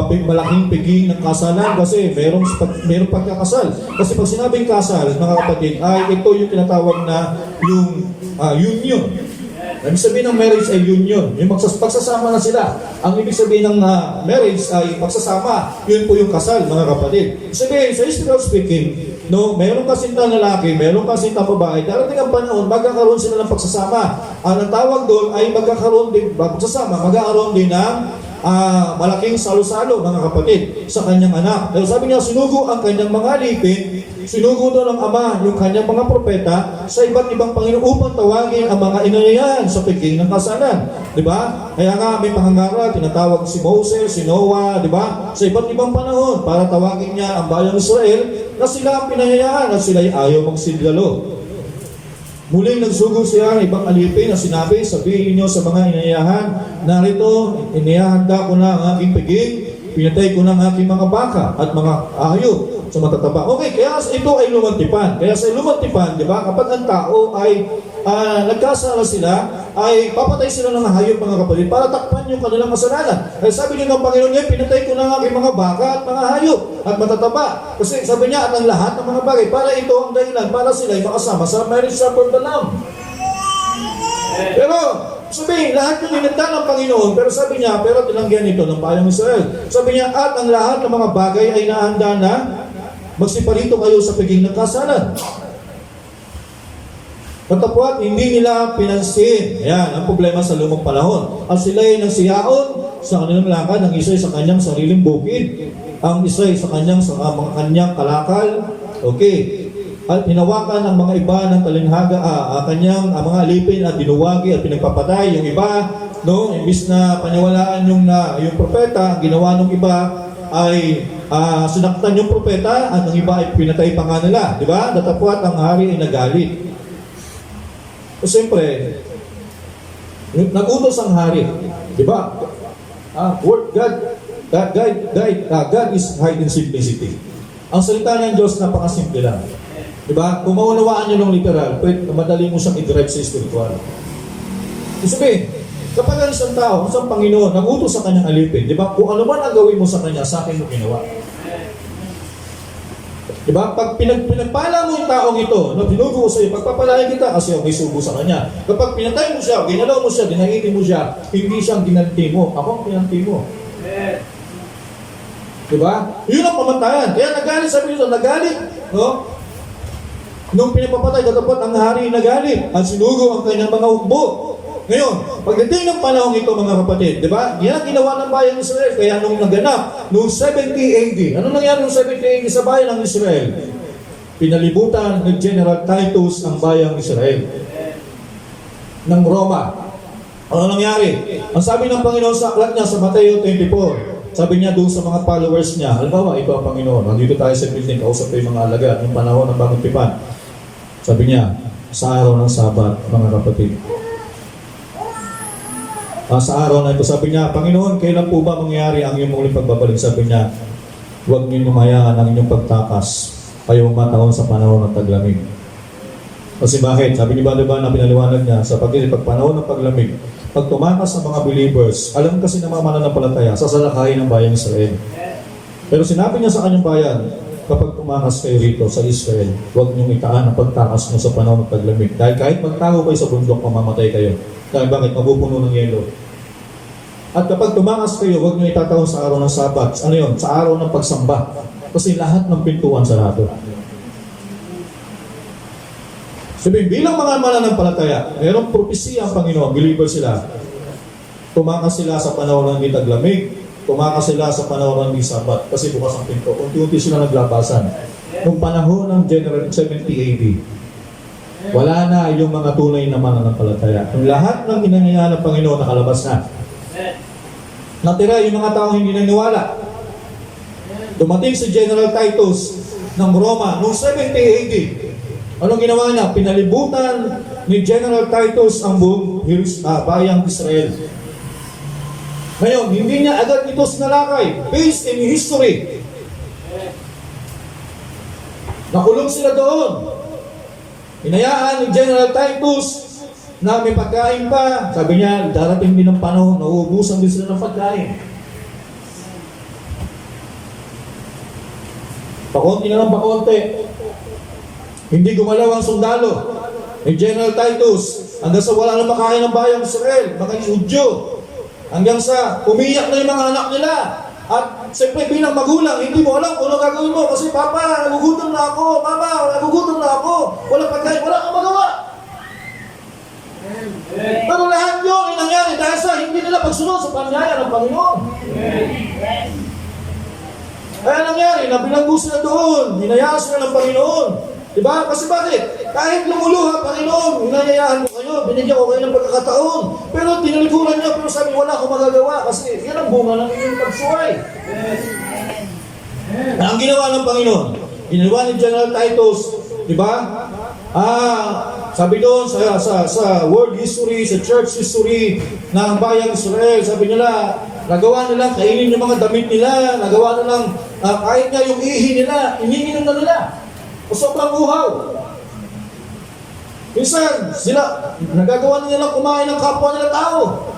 malaking piging ng kasalan kasi merong pagkakasal. Kasi pag sinabing kasal, mga kapatid, ay ito yung tinatawag na yung union. Ibig sabihin ng marriage ay union. Yung pagsasama na sila. Ang ibig sabihin ng marriage ay pagsasama. Yun po yung kasal, mga kapatid. Ibig sabihin, sa spiritual speaking, no, meron kasintang lalaki, meron kasintang babae, darating ang panahon, magkakaroon sila ng pagsasama. Ang tawag doon ay magkakaroon din, pagsasama, magkakaroon din ng malaking salo-salo, mga kapatid, sa kanyang anak. Dahil sabi niya, sinugo ang kanyang mga alipin, sinugo doon ng ama yung kanyang mga propeta sa iba't ibang Panginoon upang tawagin ang mga inayayan sa piging ng kasalan. Di ba? Kaya nga may pangangaral, tinatawag si Moses, si Noah, di ba? Sa iba't ibang panahon para tawagin niya ang bayang Israel na sila ang pinayayaan at sila ay ayaw magsidlalo. Muling nagsugo siya ng ibang alipin na sinabi, sabihin niyo sa mga inayahan, narito, inihahanda ko na ang aking piging, pinatay ko na ang aking mga baka at mga hayop sa matataba. Okay, kaya ito ay lumantipan. Kaya sa lumantipan, di ba, kapag ang tao ay nagkasala sila, ay papatay sila ng hayop, mga kapatid, para takpan yung kanilang kasalanan. Kaya sabi niyo ng Panginoon niya, pinatay ko na ang aking mga baka at mga hayop at matataba. Kasi sabi niya, at ang lahat ng mga bagay, para ito ang dahilan, para sila ay makasama sa marriage supper of the Lamb. Pero, sabi, lahat yung inanda ng Panginoon, pero sabi niya, pero tinanggihan ito ng bayang Israel. Sabi niya, at ang lahat ng mga bagay ay nahanda na magsipalito kayo sa piging ng kasalan. Katapwat, hindi nila pinansin. Ayan, ang problema sa lumang panahon. At sila ay nagsiyaon sa kanilang lakad, ang isa sa kanyang sariling bukid, ang isa sa kanyang mga kanyang kalakal. Okay. At hinawakan ang mga iba ng talinghaga, kanyang mga alipin at dinuwagi at pinagpapatay. Yung iba, no, imbis na paniwalaan yung propeta, ang ginawa ng iba ay sinaktan yung propeta at ang iba ay pinatay pa nga nila. Di ba? Datapwat ang hari ay nagalit. O siyempre, nag-utos ang hari. Di ba? God is hide in simplicity. Ang salita ng Diyos napakasimple lang. Diba? Kung maunawaan nyo ng literal, madali mo siyang i-drive sa spiritual. Sabihin, kapag ang isang tao, isang Panginoon, nag-utos sa kanyang alipin, diba? Kung ano man ang gawin mo sa kanya, sa akin mo ginawa. Diba? Pag pinagpala mo yung taong ito, no, binugo ko sa iyo, pagpapalain kita kasi may sugo sa kanya. Kapag pinatay mo siya, ginalaw mo siya, dinahitin mo siya, hindi siyang ginanti mo. Ako ang pinanti mo. Diba? Yun ang pamantayan. Kaya nagalit, sabi nito, nagalit, no? Nung pinapapatay, datapot ang hari nagalit at sinugo ang kanyang mga hukbo. Ngayon, pagdating ng panahon ito, mga kapatid, di ba? Yan ang ginawa ng bayan ng Israel. Kaya nung naganap, noong 70 AD, ano nangyari noong 70 AD sa bayan ng Israel? Pinalibutan ng General Titus ang bayang Israel ng Roma. Ano nangyari? Ang sabi ng Panginoon sa aklat niya sa Mateo 24, sabi niya doon sa mga followers niya, halimbawa, ito ang Panginoon, nandito tayo sa building, kausap ko yung mga alagad, yung panahon ng bagong tipan. Sabi niya, sa araw ng Sabat, mga kapatid. Sa araw na ito, sabi niya, Panginoon, kailan po ba mangyayari ang iyong muling pagbabalik? Sabi niya, huwag niyo hayaan ang inyong pagtakas, kayong matahon sa panahon ng taglamig. Kasi bakit? Sabi niyo ba, diba, na pinaliwanag niya, sa pagpanahon ng paglamig, pag tumakas sa mga believers, alam kasi na mga mananampalataya, sasalakayin ng bayan ng Israel. Pero sinabi niya sa kanyang bayan, kapag tumakas kayo rito sa Israel, huwag niyong itaan ang pagtakas niyo sa panahon ng taglamig. Dahil kahit magtago kayo sa bundok, mamamatay kayo. Dahil bakit? Mapupuno ng yelo. At kapag tumakas kayo, huwag niyo itatahon sa araw ng Sabat. Ano yun? Sa araw ng pagsamba. Kasi lahat ng pintuan sarado. Sabihin, bilang mga mananampalataya, mayroong propesya ang Panginoon, believer sila. Tumakas sila sa panahon ng taglamig. Tumakas sila sa panahon ng Sabat kasi bukas ang pinto. Unti-unti sila naglabasan. Nung panahon ng General 70 AD, wala na yung mga tunay na mananampalataya. Yung lahat ng inangyayari ng Panginoon nakalabas na. Natira yung mga taong hindi naniwala. Dumating si General Titus ng Roma noong 70 AD. Anong ginawa niya? Pinalibutan ni General Titus ang buong bayang Israel. Ngayon, hindi niya agad ito sinalakay. Based in history. Nakulong sila doon. Hinayaan ni General Titus na may pagkain pa. Sabi niya, darating din ng panahon, nauubusan din sila ng pagkain. Pakonti na lang pakonti. Hindi gumalaw ang sundalo ni General Titus hanggang sa wala na makain ng bayang Israel, mga Hudyo. Hanggang sa umiyak na yung mga anak nila. At siyempre bilang magulang, hindi mo alam kung ano gagawin mo. Kasi Papa, nagugutom na ako. Mama, nagugutom na ako. Walang pagkain, wala kang magawa. Pero lahat yun ay nangyari dahil sa hindi nila pagsunod sa panyaya ng Panginoon. Kaya nangyari, nabilanggo sila doon, hinayaan sila ng Panginoon. Diba? Kasi bakit? Kahit lumuluha, Panginoon, hinayaan mo kayo, binigyan ko kayo ng pagkakataon. Pero tinalikuran niyo, pero sabi, wala akong magagawa kasi yan ang bunga ng inyong pagsuway. Ang ginawa ng Panginoon, ginawa ni General Titus, diba? Sabi doon sa world history, sa church history ng bayang Israel, sabi nila, nagawa nilang kainin yung mga damit nila, nagawa nilang kahit nga yung ihi nila, iniinom na nila. O sobrang uhaw. Minsan, sila, nagagawa nilang kumain ng kapwa nila tao.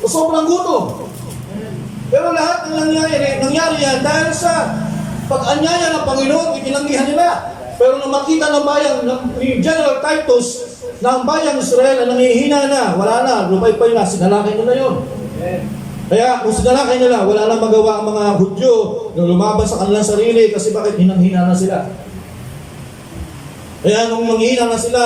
O sobrang gutom. Pero lahat ng nangyari yan dahil sa pag-anyaya ng Panginoon, itinanggihan nila. Pero nung makita ng bayang ni General Titus na ang bayang Israel na nangihina na, wala na, lumay-pay na, sinalakay nila yun. Kaya kung sinalakay nila, wala na magawa ang mga Hudyo na lumaban sa kanilang sarili kasi bakit hinang-hina na sila. Kaya nung manghina na sila,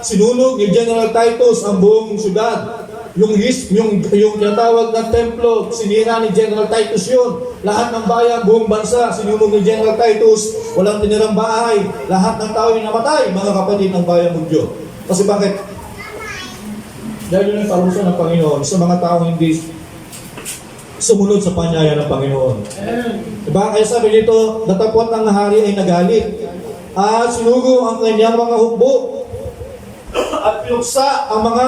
sinunog ni General Titus ang buong syudad. Yung tinatawag na templo, sinira ni General Titus yun. Lahat ng bayan, buong bansa, sinunog ni General Titus. Walang tinirang bahay. Lahat ng tao ay namatay, mga kapatid ng bayan Hudyo. Kasi bakit? Dahil yun ang parusa ng Panginoon sa mga tao hindi sumunod sa panyaya ng Panginoon. Diba? Kaya sabi dito, datapwat ng hari ay nagalit. At sinugo ang kanyang mga hukbo at pinuksa ang mga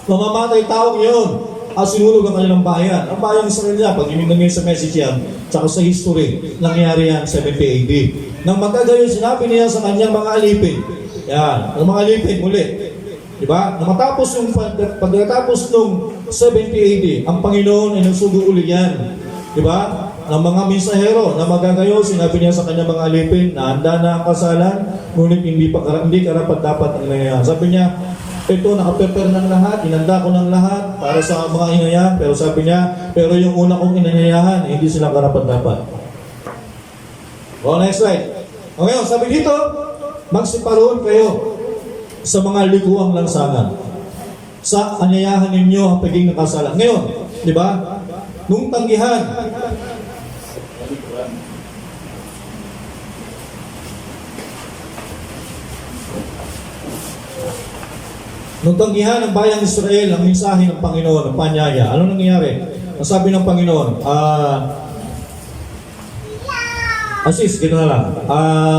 mamamatay tao ngayon at sinunog ang kanilang bayan. Ang bayang Israel niya, pag iminangin sa message yan, tsaka sa history, nangyari yan 70 AD. Nang magkagayon, sinabi niya sa kanyang mga alipin. Yan, ang mga alipin muli. Diba? Pagkatapos nung 70 AD, ang Panginoon ay nagsugo uli yan. Diba? Ng mga mensahero na magagayo, sinabi niya sa kanyang mga alipin na handa na ang kasalan, ngunit hindi karapat-dapat ang nangyayari. Sabi niya, ito, nakaprepare ng lahat, inanda ko ng lahat para sa mga inayahan, pero sabi niya, pero yung una kong inanyayahan, hindi sila karapat-dapat. O, next slide. O ngayon, sabi dito, magsiparoon kayo sa mga likuang lansangan. Sa anyayahan ninyo ang pagiging nakasalan. Ngayon, di ba? Nung tanggihan, nung tanggihan ng bayang Israel ang mensahe ng Panginoon, ng panyaya, ano nangyayari? Ang sabi ng Panginoon, Asis, gano'n na lang.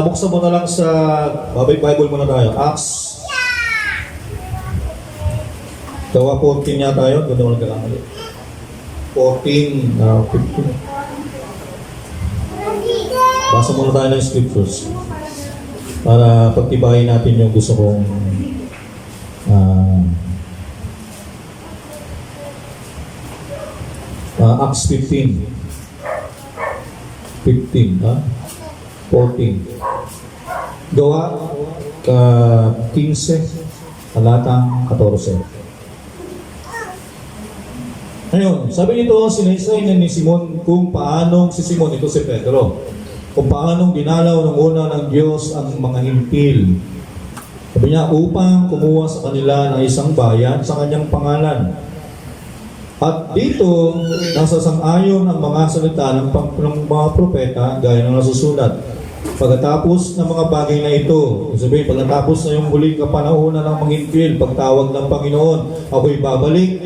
Buksan mo na lang sa Bible muna tayo. Acts. Gawa 14 niya tayo. Ganda mo lang kakamali. 14, 15. Basa muna tayo ng scriptures. Para pagtibayin natin yung gusto kong Acts 15. 14. Gawa 15, talatang 14. Ngayon, sabi nito, sinaysay na ni Simon kung paanong si Simon, ito si Pedro, kung paanong dinalaw ng una ng Diyos ang mga hintil. Sabi niya, upang kumuha sa kanila ng isang bayan sa kanyang pangalan. At dito, nasa sang-ayon ang mga salita ng mga propeta gaya ng nasusulat. Pagkatapos ng mga bagay na ito, sabihin, pagkatapos na yung huling kapanahonan ng manghintil, pagtawag ng Panginoon, ako'y babalik.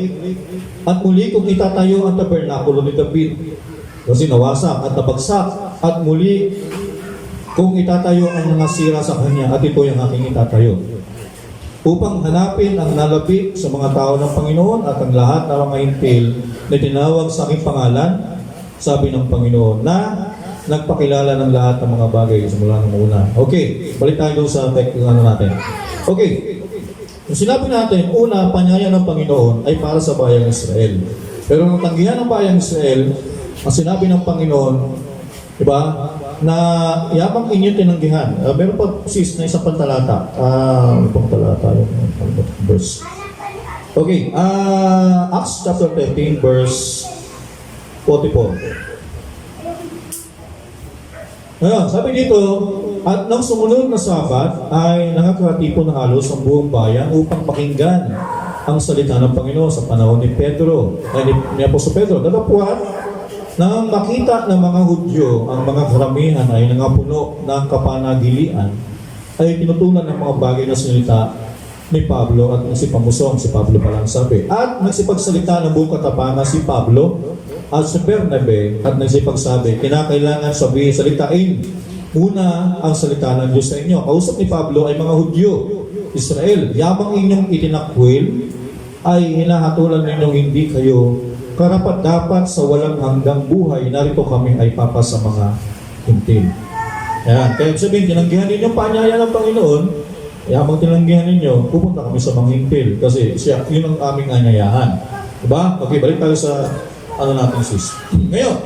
At muli kong itatayo ang tabernakulo ni David. Kasi nawasak at nabagsak. At muli kung itatayo ang mga sira sa kanya, at ito yung aking itatayo. Upang hanapin ang nalabi sa mga tao ng Panginoon at ang lahat ng mga hintil na tinawag sa aking pangalan, sabi ng Panginoon, na nagpakilala ng lahat ng mga bagay simula ng una. Okay, balik tayo sa natin. Okay, yung sinabi natin, una, panyaya ng Panginoon ay para sa bayang Israel. Pero nung tanggihan ng bayang Israel, ang sinabi ng Panginoon, diba, na yamang inyo tinanggihan. Meron pa sis na isang pantalata. Itong talata yung verse. Okay, Acts chapter 13 verse 44. Ngayon, sabi dito, at nang sumunod na Sabat ay nakakatipo na halos ang buong bayan upang pakinggan ang salita ng Panginoon sa panahon ni Pedro, ni Apostol Pedro. Datapwat, nang makita ng mga Hudyo ang mga karamihan ay nangapuno ng kapanagilian, ay tinutulan ng mga bagay na salita ni Pablo at nagsipamusong si Pablo palang sabi. At nagsipagsalita ng buong katapangan si Pablo at si Bernabe at nagsipagsabi, kinakailangan sabihin, salitain muna ang salita ng Diyos sa inyo. Kausap ni Pablo ay mga Hudyo, Israel. Yabang inyong itinakwil, ay hinahatulan ninyong hindi kayo karapat-dapat sa walang hanggang buhay. Narito kami ay papa sa mga hintil. Yan. Kaya sabihin, tinanggihan ninyo ang paanyaya ng Panginoon, yabang tinanggihan ninyo, pupunta kami sa mga hintil. Kasi siya, yun ang aming anyayahan. Diba? Okay, balik tayo sa natin sis. Ngayon,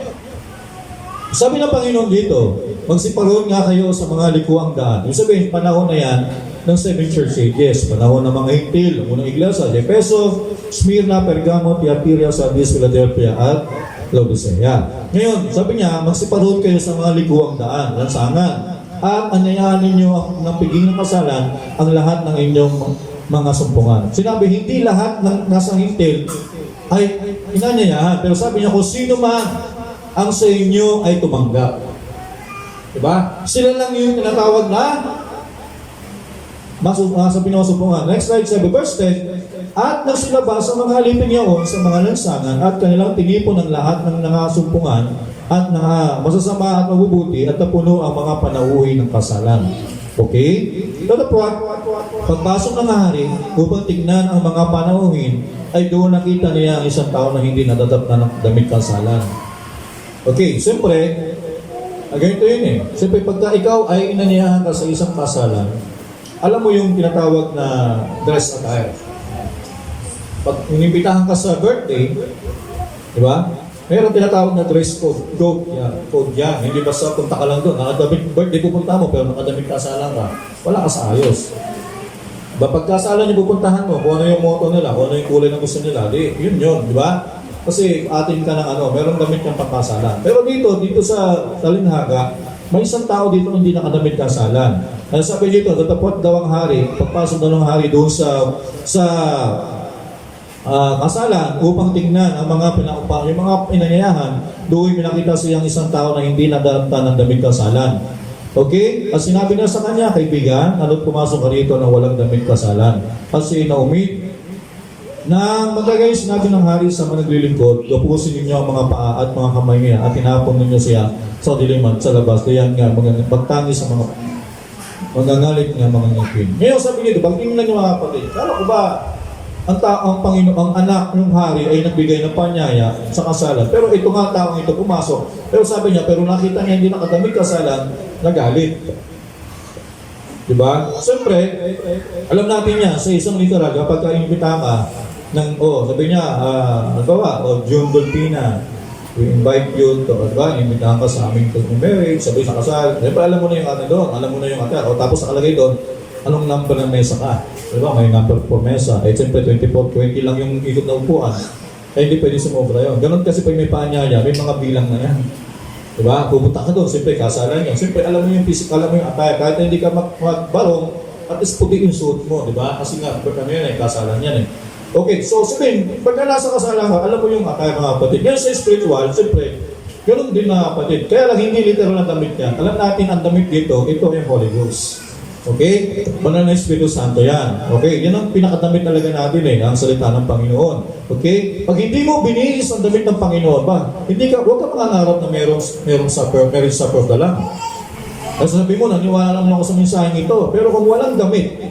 sabi ng Panginoon dito, magsiparoon nga kayo sa mga likuang daan. Yung sabihin, panahon na yan ng 7 church ages. Panahon ng mga hintil, ang unang iglesia, Efeso, Smyrna, Pergamo, Thyatira, Sardis, Philadelphia, at Laodicea. Ngayon, sabi niya, magsiparoon kayo sa mga likuang daan, lansangan, at anyayahan ninyo ng piging ng kasalan ang lahat ng inyong mga sumpungan. Sinabi, hindi lahat ng nasa hintil ay inanyayahan. Pero sabi niya, kung sino man ang sa inyo ay tumanggap. Diba? Sila lang yung tinatawag na sa pinasumpungan. Next slide, sabi, verse 10, at nagsilabas sa mga halipin yaon sa mga lansangan at kanilang tinipon ang lahat ng nangasumpungan at masasama at mabubuti at napuno ang mga panauhi ng kasalan. Okay? Tatapwat, pagpasok ng hari upang tignan ang mga panauhin, ay doon nakita niya ang isang tao na hindi natatap na ng damit kasalan. Okay, siyempre, ganito yun eh. Siyempre, pagka ikaw ay inanyayahan ka sa isang kasalan, alam mo yung tinatawag na dress attire. Pag inimbitahan ka sa birthday, di ba? Meron tinatawag na dress code yan. Hindi basta punta ka lang doon. Nakadamit birthday pupunta mo, pero nakadamit kasalan ka. Wala ka sa ayos. Pagkasalan yung pupuntahan mo, kung ano yung motto nila, kung ano yung kulay na gusto nila, yun, di ba? Kasi atin ka ng merong damit ng pagkasalan. Pero dito sa Talinhaga, may isang tao dito hindi nakadamit kasalan. Kaya sabi dito, tatapot daw ang hari, pagpasok daw ng hari doon sa kasalan upang tingnan ang mga yung mga pinanyayahan, doon pinakita siyang isang tao na hindi nadamta ng damit kasalan. Okay? At sinabi niya sa kanya, kaibigan, ano't pumasok ka rito na walang damit kasalan? Kasi naumid. Nang magagay, sinabi ng hari sa mga naglilingkod, gapusin ninyo ang mga paa at mga kamay niya at tinapon ninyo siya sa diliman, sa labas. Kaya nga, pagtangis sa mga mangangalit nga mga ngipin. Ngayon sabi nito, pagtingnan niyo mga kapatid, kala ko ba ang Panginoon, ang anak ng hari ay nagbigay ng panyaya sa kasalan. Pero ito nga taong ito pumasok. Pero sabi niya, pero nakita niya hindi nakadamit kasalan, nagalit. Diba? Siyempre, alam natin yan, sa isang literal, kapag ka-imbita ka ng, sabi niya, June Dolpina, we invite you to, diba? Imbitahan ka sa aming marriage, sabi sa kasal. Diba, alam mo na yung doon, alam mo na yung tapos nakalagay doon, anong number ng mesa ka? Diba? May number for mesa. Siyempre, 24-20 lang yung ikot na upuan. Hindi pwede sumobra yun. Ganon kasi pag may paanyaya, may mga bilang na yan. Diba? Pupunta ka doon, siyempre, kasalan yun. Siyempre, alam mo yung physical, alam mo yung attire. Kahit hindi ka magbarong, at least puti yung suit mo, diba? Kasi nga, kasalan yan eh. Okay, so sabihin, pagka nasa kasalan ka, alam mo yung attire mga kapatid. Ngayon sa spiritual, siyempre, ganon din mga kapatid. Kaya lang, hindi literal na damit yan. Alam natin, ang damit dito, ito yung Holy Ghost. Okay? Banal na Espiritu Santo yan. Okay? Yan ang pinakadamit talaga natin ang salita ng Panginoon. Okay? Pag hindi mo binihis ang damit ng Panginoon, huwag ka mangangarap na merong supper ka lang. Kasi sabi mo, naniwala naman ako sa mensaheng ito. Pero kung walang damit,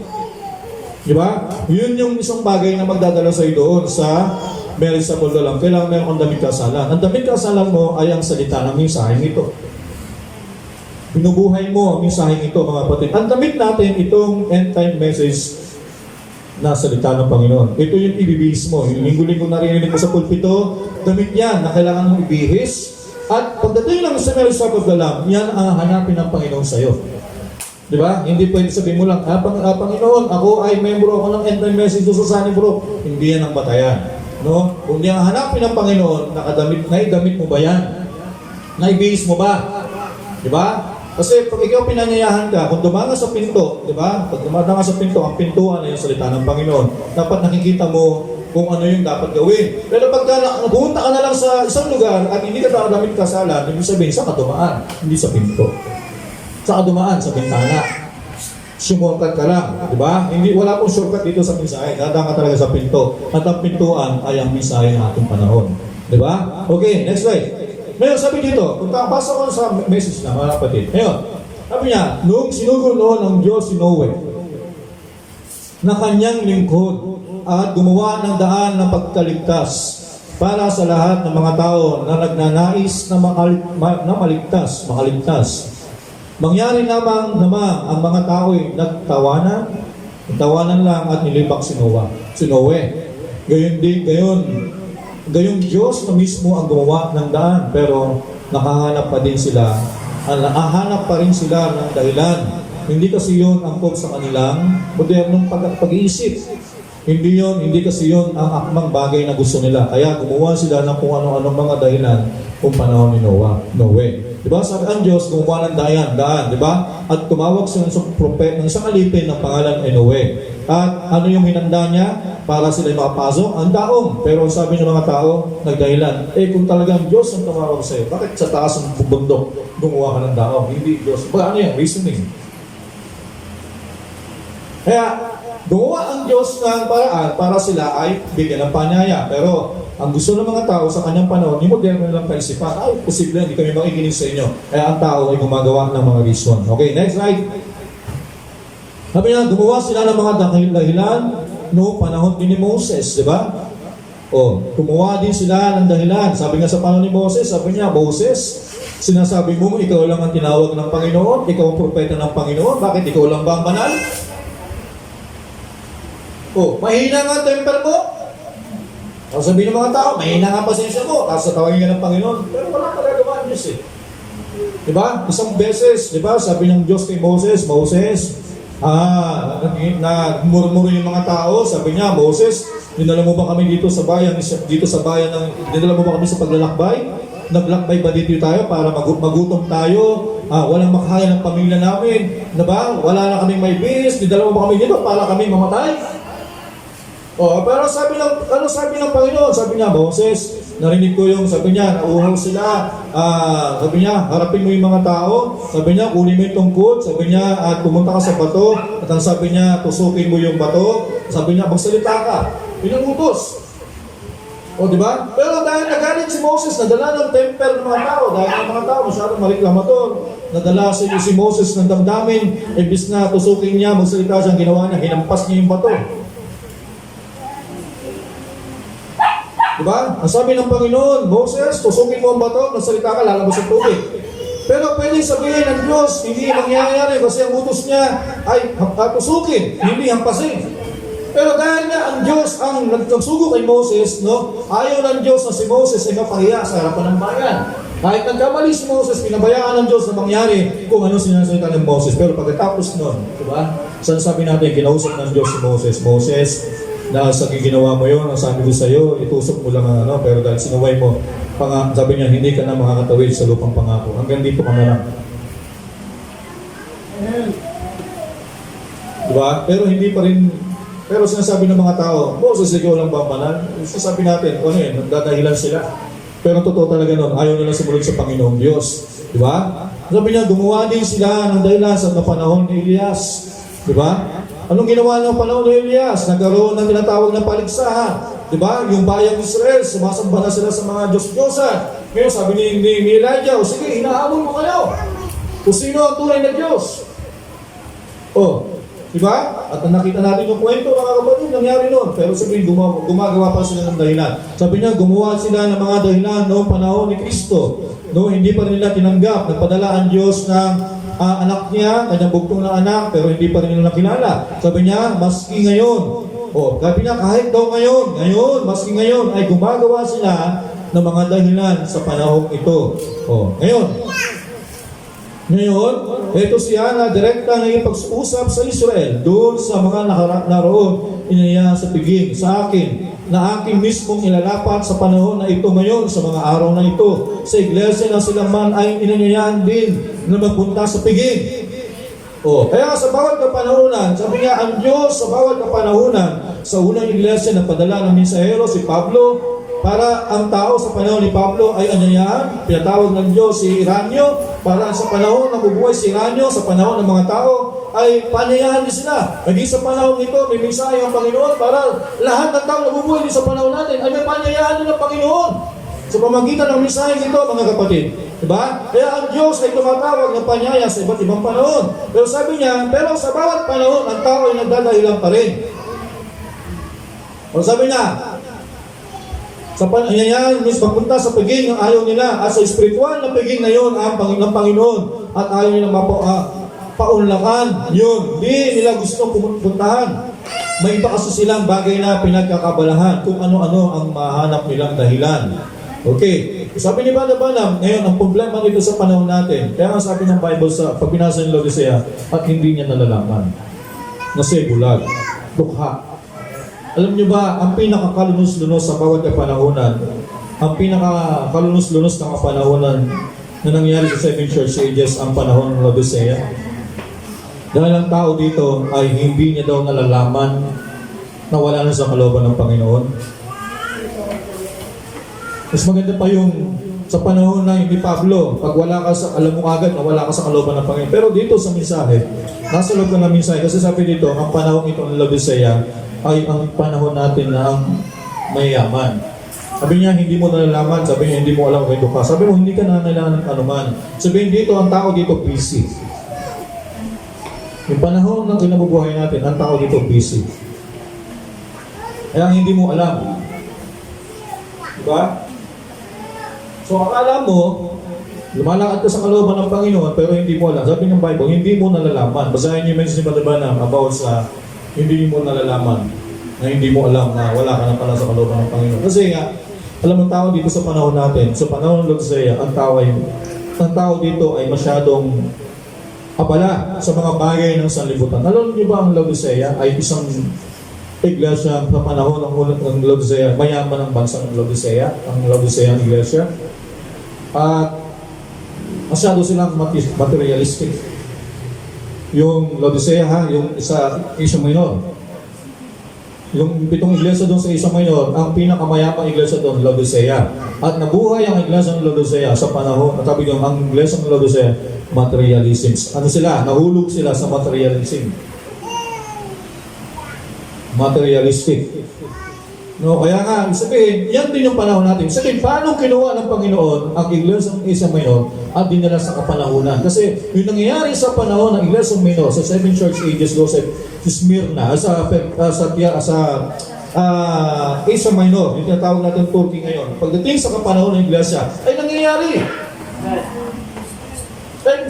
di ba? Yun yung isang bagay na magdadala sa'yo doon sa marriage supper ka lang. Kailangan meron kang damit kasalan. Ang damit kasalan mo ay ang salita ng mensaheng ito. Binubuhay mo ang mensaheng ito, mga kapatid. Ang damit natin, itong end-time message na salita ng Panginoon. Ito yung ibibihis mo. Yung linggo-linggo narinig mo sa pulpito, damit yan na kailangan mong ibihis At pagdating ng sa marriage supper of the Lamb, yan ang hanapin ng Panginoon sa iyo. Di ba? Hindi pwede sabihin mo lang, Panginoon, ako ay membro ako ng end time message doon sa Sunnybrook. Hindi yan ang batayan. No? Kung di ang hanapin ng Panginoon, naidamit mo ba yan? Naibihis mo ba? Di ba? Kasi pag ikaw pinanyayahan ka, kung dumanga sa pinto, di ba? Pag dumadanga sa pinto, ang pintuan ay yung salita ng Panginoon. Dapat nakikita mo kung ano yung dapat gawin. Pero pagka pumunta ka na lang sa isang lugar at hindi ka nakadamit kasalan, ibig sabihin, saan ka dumaan? Hindi sa pinto. Saan ka dumaan? Sa bintana. Sumurkat ka lang, di ba? Wala pong shortcut dito sa mensahe. Dadaan ka talaga sa pinto. At ang pintuan ay ang mensahe ng ating panahon. Di ba? Okay, next slide. Ngayon, sabi dito, kung basa ko sa message na, mga kapatid. Ngayon, sabi niya, noong sinugol noon ng Diyos si Noe, na kanyang lingkod, at gumawa ng daan ng pagkaligtas para sa lahat ng mga tao na nagnanais na maligtas. Mangyari naman ang mga tao'y nagtawanan lang at nilibak si Noe. Gayong Diyos na mismo ang gumawa ng daan, pero nakahanap pa rin sila ng dahilan. Hindi kasi yun ang angkop sa kanilang modernong pag-iisip. Hindi kasi yun ang akmang bagay na gusto nila. Kaya gumawa sila ng kung ano-anong mga dahilan kung panahon ni Noe. Diba? Sabi ang Diyos, gumawa ng daan, diba? At tumawag siya ng propet ng isang alipin ng pangalan ay Noe. At ano yung hinanda niya para sila makapasok? Ang daong. Pero sabi ng mga tao, nagdahilan, kung talagang Diyos ang tumawag sa iyo, bakit sa taas ng bundok gumawa ka ng daong? Hindi Diyos. Ano yan? Reasoning. Kaya, gumawa ang Diyos ng paraan para sila ay bigyan ng panyaya. Pero ang gusto ng mga tao sa kanyang panahon, yung moderno lang kaisipan, posible, hindi kami makikinig sa inyo. Kaya ang tao ay gumagawa ng mga reason. Okay, next slide. Sabi niya, gumawa sila ng mga dahilan noong panahon din ni Moses, di ba? Gumawa din sila ng dahilan. Sabi nga sa panahon ni Moses, sabi niya, Moses, sinasabi mo, ikaw lang ang tinawag ng Panginoon, ikaw ang propeta ng Panginoon, bakit ikaw lang ba ang banal? Mahina nga ang temper mo. Sabihin ng mga tao, mahina nga ang pasensya mo. Tapos tawagin ka ng Panginoon. Pero wala magagawa ang Diyos Diba? Isang beses, diba? Sabi ng Diyos kay Moses, nagmurmuro yung mga tao. Sabi niya, Moses, dinala mo ba kami dito sa bayan dinala mo ba kami sa paglalakbay? Naglakbay ba dito tayo para magutom tayo? Walang makahain ng pamilya namin. Diba? Wala na kaming may bis. Dinala mo ba kami dito para kami mamatay? Pero sabi ng Panginoon, sabi niya, Moses, narinig ko yung, sabi niya, nauhaw sila, sabi niya, harapin mo yung mga tao, sabi niya, kunin mo yung tungkod, sabi niya, at pumunta ka sa bato, at ang sabi niya, tusukin mo yung bato, sabi niya, magsalita ka, pinugutos. Diba? Pero dahil nagalit si Moses, nadala ng temper ng mga tao, dahil ang mga tao masyadong mariklamator, nadala si Moses ng damdamin, ibis na tusukin niya, magsalita siya, ang ginawa niya, hinampas niya yung bato. Diba? Ang sabi ng Panginoon, Moses, tusukin mo ang bato, magsalita ka, lalabas ang tubig. Pero pwede sabihin ng Diyos, hindi nangyayari kasi ang utos niya ay tusukin, hindi hampasin. Pero dahil nga ang Diyos ang nagsugo kay Moses, ayaw ng Diyos na si Moses ay mapahiya sa harapan ng bayan. Kahit nagkamali si Moses, pinabayaan ng Diyos na mangyari kung ano sinasalita ng Moses. Pero pagkatapos nun, diba? Sabi natin, kinausap ng Diyos si Moses, dahil sa ginawa mo yun, ang sabi ko sa iyo, itusok mo lang ang pero dahil sinuway mo, sabi niya, hindi ka na makakatawid sa lupang pangako. Hanggang dito ka na lang. Diba? Pero sinasabi ng mga tao, Moses, ikaw lang ba ang banal? Sinasabi natin, nagdadahilan sila. Pero totoo talaga nun, ayaw nila sumunod sa Panginoong Diyos. Diba? Sabi niya, gumawa din sila ng dahilan sa panahon ni Elias. Diba? Anong ginawa ng panahon ni Elias? Nagkaroon ng tinatawag na paligsahan. Diba? Yung bayang Israel, sumasamba na sila sa mga Diyos-Diyosan. Ngayon, sabi ni Elijah, sige, hinahabol mo kayo. Kung sino ang tunay na Diyos. Diba? At nakita natin yung kwento, mga kapatid, nangyari noon. Pero sabihin, gumagawa pa sila ng dahilan. Sabi niya, gumawa sila ng mga dahilan noong panahon ni Kristo. Hindi pa rin nila tinanggap. Nagpadala ang Diyos ng anak niya, kanyang bugtong na anak, pero hindi pa rin nila nakilala. Sabi niya, maski ngayon. Sabi niya, kahit daw ngayon, maski ngayon, ay gumagawa sila ng mga dahilan sa panahong ito. Ngayon, ito siya na direkta nakipag-usap sa Israel doon sa mga naroon inaya sa piging, sa akin, na aking mismong ilalapat sa panahon na ito ngayon, sa mga araw na ito, sa iglesia na sila man ay inanyayaan din na magpunta sa piging. Kaya sa bawat kapanahunan, sabi nga, ang Diyos sa bawat kapanahunan, sa unang iglesia na padala ng mensahero, si Pablo, para ang tao sa panahon ni Pablo ay anyayaan, pinatawag ng Diyos si Iranyo, para sa panahon na bubuhay si Iranyo, sa panahon ng mga tao, ay panyayahan din sila. Naging sa panahon ito, may mensahe ang Panginoon para lahat ng tao na bubuhay din sa panahon natin ay may panyayahan din ng Panginoon. Sa pamagitan ng mensahe nito, mga kapatid. Diba? Kaya ang Diyos ay tumatawag ng panyaya sa iba't ibang panahon. Pero sabi niya, pero sa bawat panahon, ang tao ay nagdadahilan pa rin. Sabi niya, sa panyayahan, magpunta sa pagiging ng ayaw nila, at sa espiritual na pagiging na yun ang Panginoon, at ayaw nila paunlakan yun. Hindi nila gusto pumuntahan. May iba kasi silang bagay na pinagkakabalahan kung ano-ano ang mahanap nilang dahilan. Okay. Sabi ni Brother Branham, ngayon ang problema dito sa panahon natin, kaya nga sabi ng Bible sa pagpinasa ng Laodicea, at hindi niya nalalaman. Nasa bulag, dukha. Alam niyo ba, ang pinakakalunos-lunos sa bawat kapanahonan, ang pinakakalunos-lunos ng kapanahonan na nangyari sa 7 church ages, ang panahon ng Laodicea. Dahil ang tao dito ay hindi niya daw nalalaman na wala na sa kalooban ng Panginoon. Mas maganda pa yung sa panahon na hindi Pablo, pag wala ka sa, alam mo agad na wala ka sa kalooban ng Panginoon. Pero dito sa mensahe, nasa loob ka ng mensahe, kasi sabi dito, ang panahon ito ng Laodicea ay ang panahon natin na ang mayaman. Sabi niya, hindi mo nalalaman. Sabi niya, hindi mo alam kung ito ka. Sabi mo, hindi ka nalalaman ng anuman. Sabi dito, ang tao dito busy. Yung panahon ng kinabubuhay natin, ang tao dito busy. Kaya hindi mo alam. Diba? So akala mo, lumalakad ka sa kalooban ng Panginoon, pero hindi mo alam. Sabi ng Bible, hindi mo nalalaman. Basahin niyo yung message ni Brother Branham about sa hindi mo nalalaman, na hindi mo alam na wala ka na pala sa kalooban ng Panginoon. Kasi nga, alam ng tao dito sa panahon natin, sa panahon ng Laodicea, ang tao dito ay masyadong abala sa mga bagay ng sanlibutan. Alam niyo ba ang Laodicea ay isang iglesia sa panahon ng Laodicea, mayaman ang bansa ng Laodicea, ang Laodicea ang iglesia. At masyado silang materialistic. Yung Laodicea, yung sa Asia Minor. Yung 7 iglesia doon sa Asia Minor, ang pinakamayamang iglesia doon, Laodicea. At nabuhay ang iglesia ng Laodicea sa panahon, natabi yung ang iglesia ng Laodicea, materialism. Ano sila? Nahulog sila sa materialism. Materialistic. No, kaya nga, sabihin, yan din yung panahon natin. Sabihin, paano kinuha ng Panginoon ang Iglesia ng Asia Minor at dinala sa kapanahunan? Kasi yung nangyayari sa panahon ng Iglesia Minor, sa 7 church ages, sa Smyrna, sa Asia Minor, yung tinatawag natin Turkey ngayon, pagdating sa kapanahon ng Iglesia, ay nangyayari.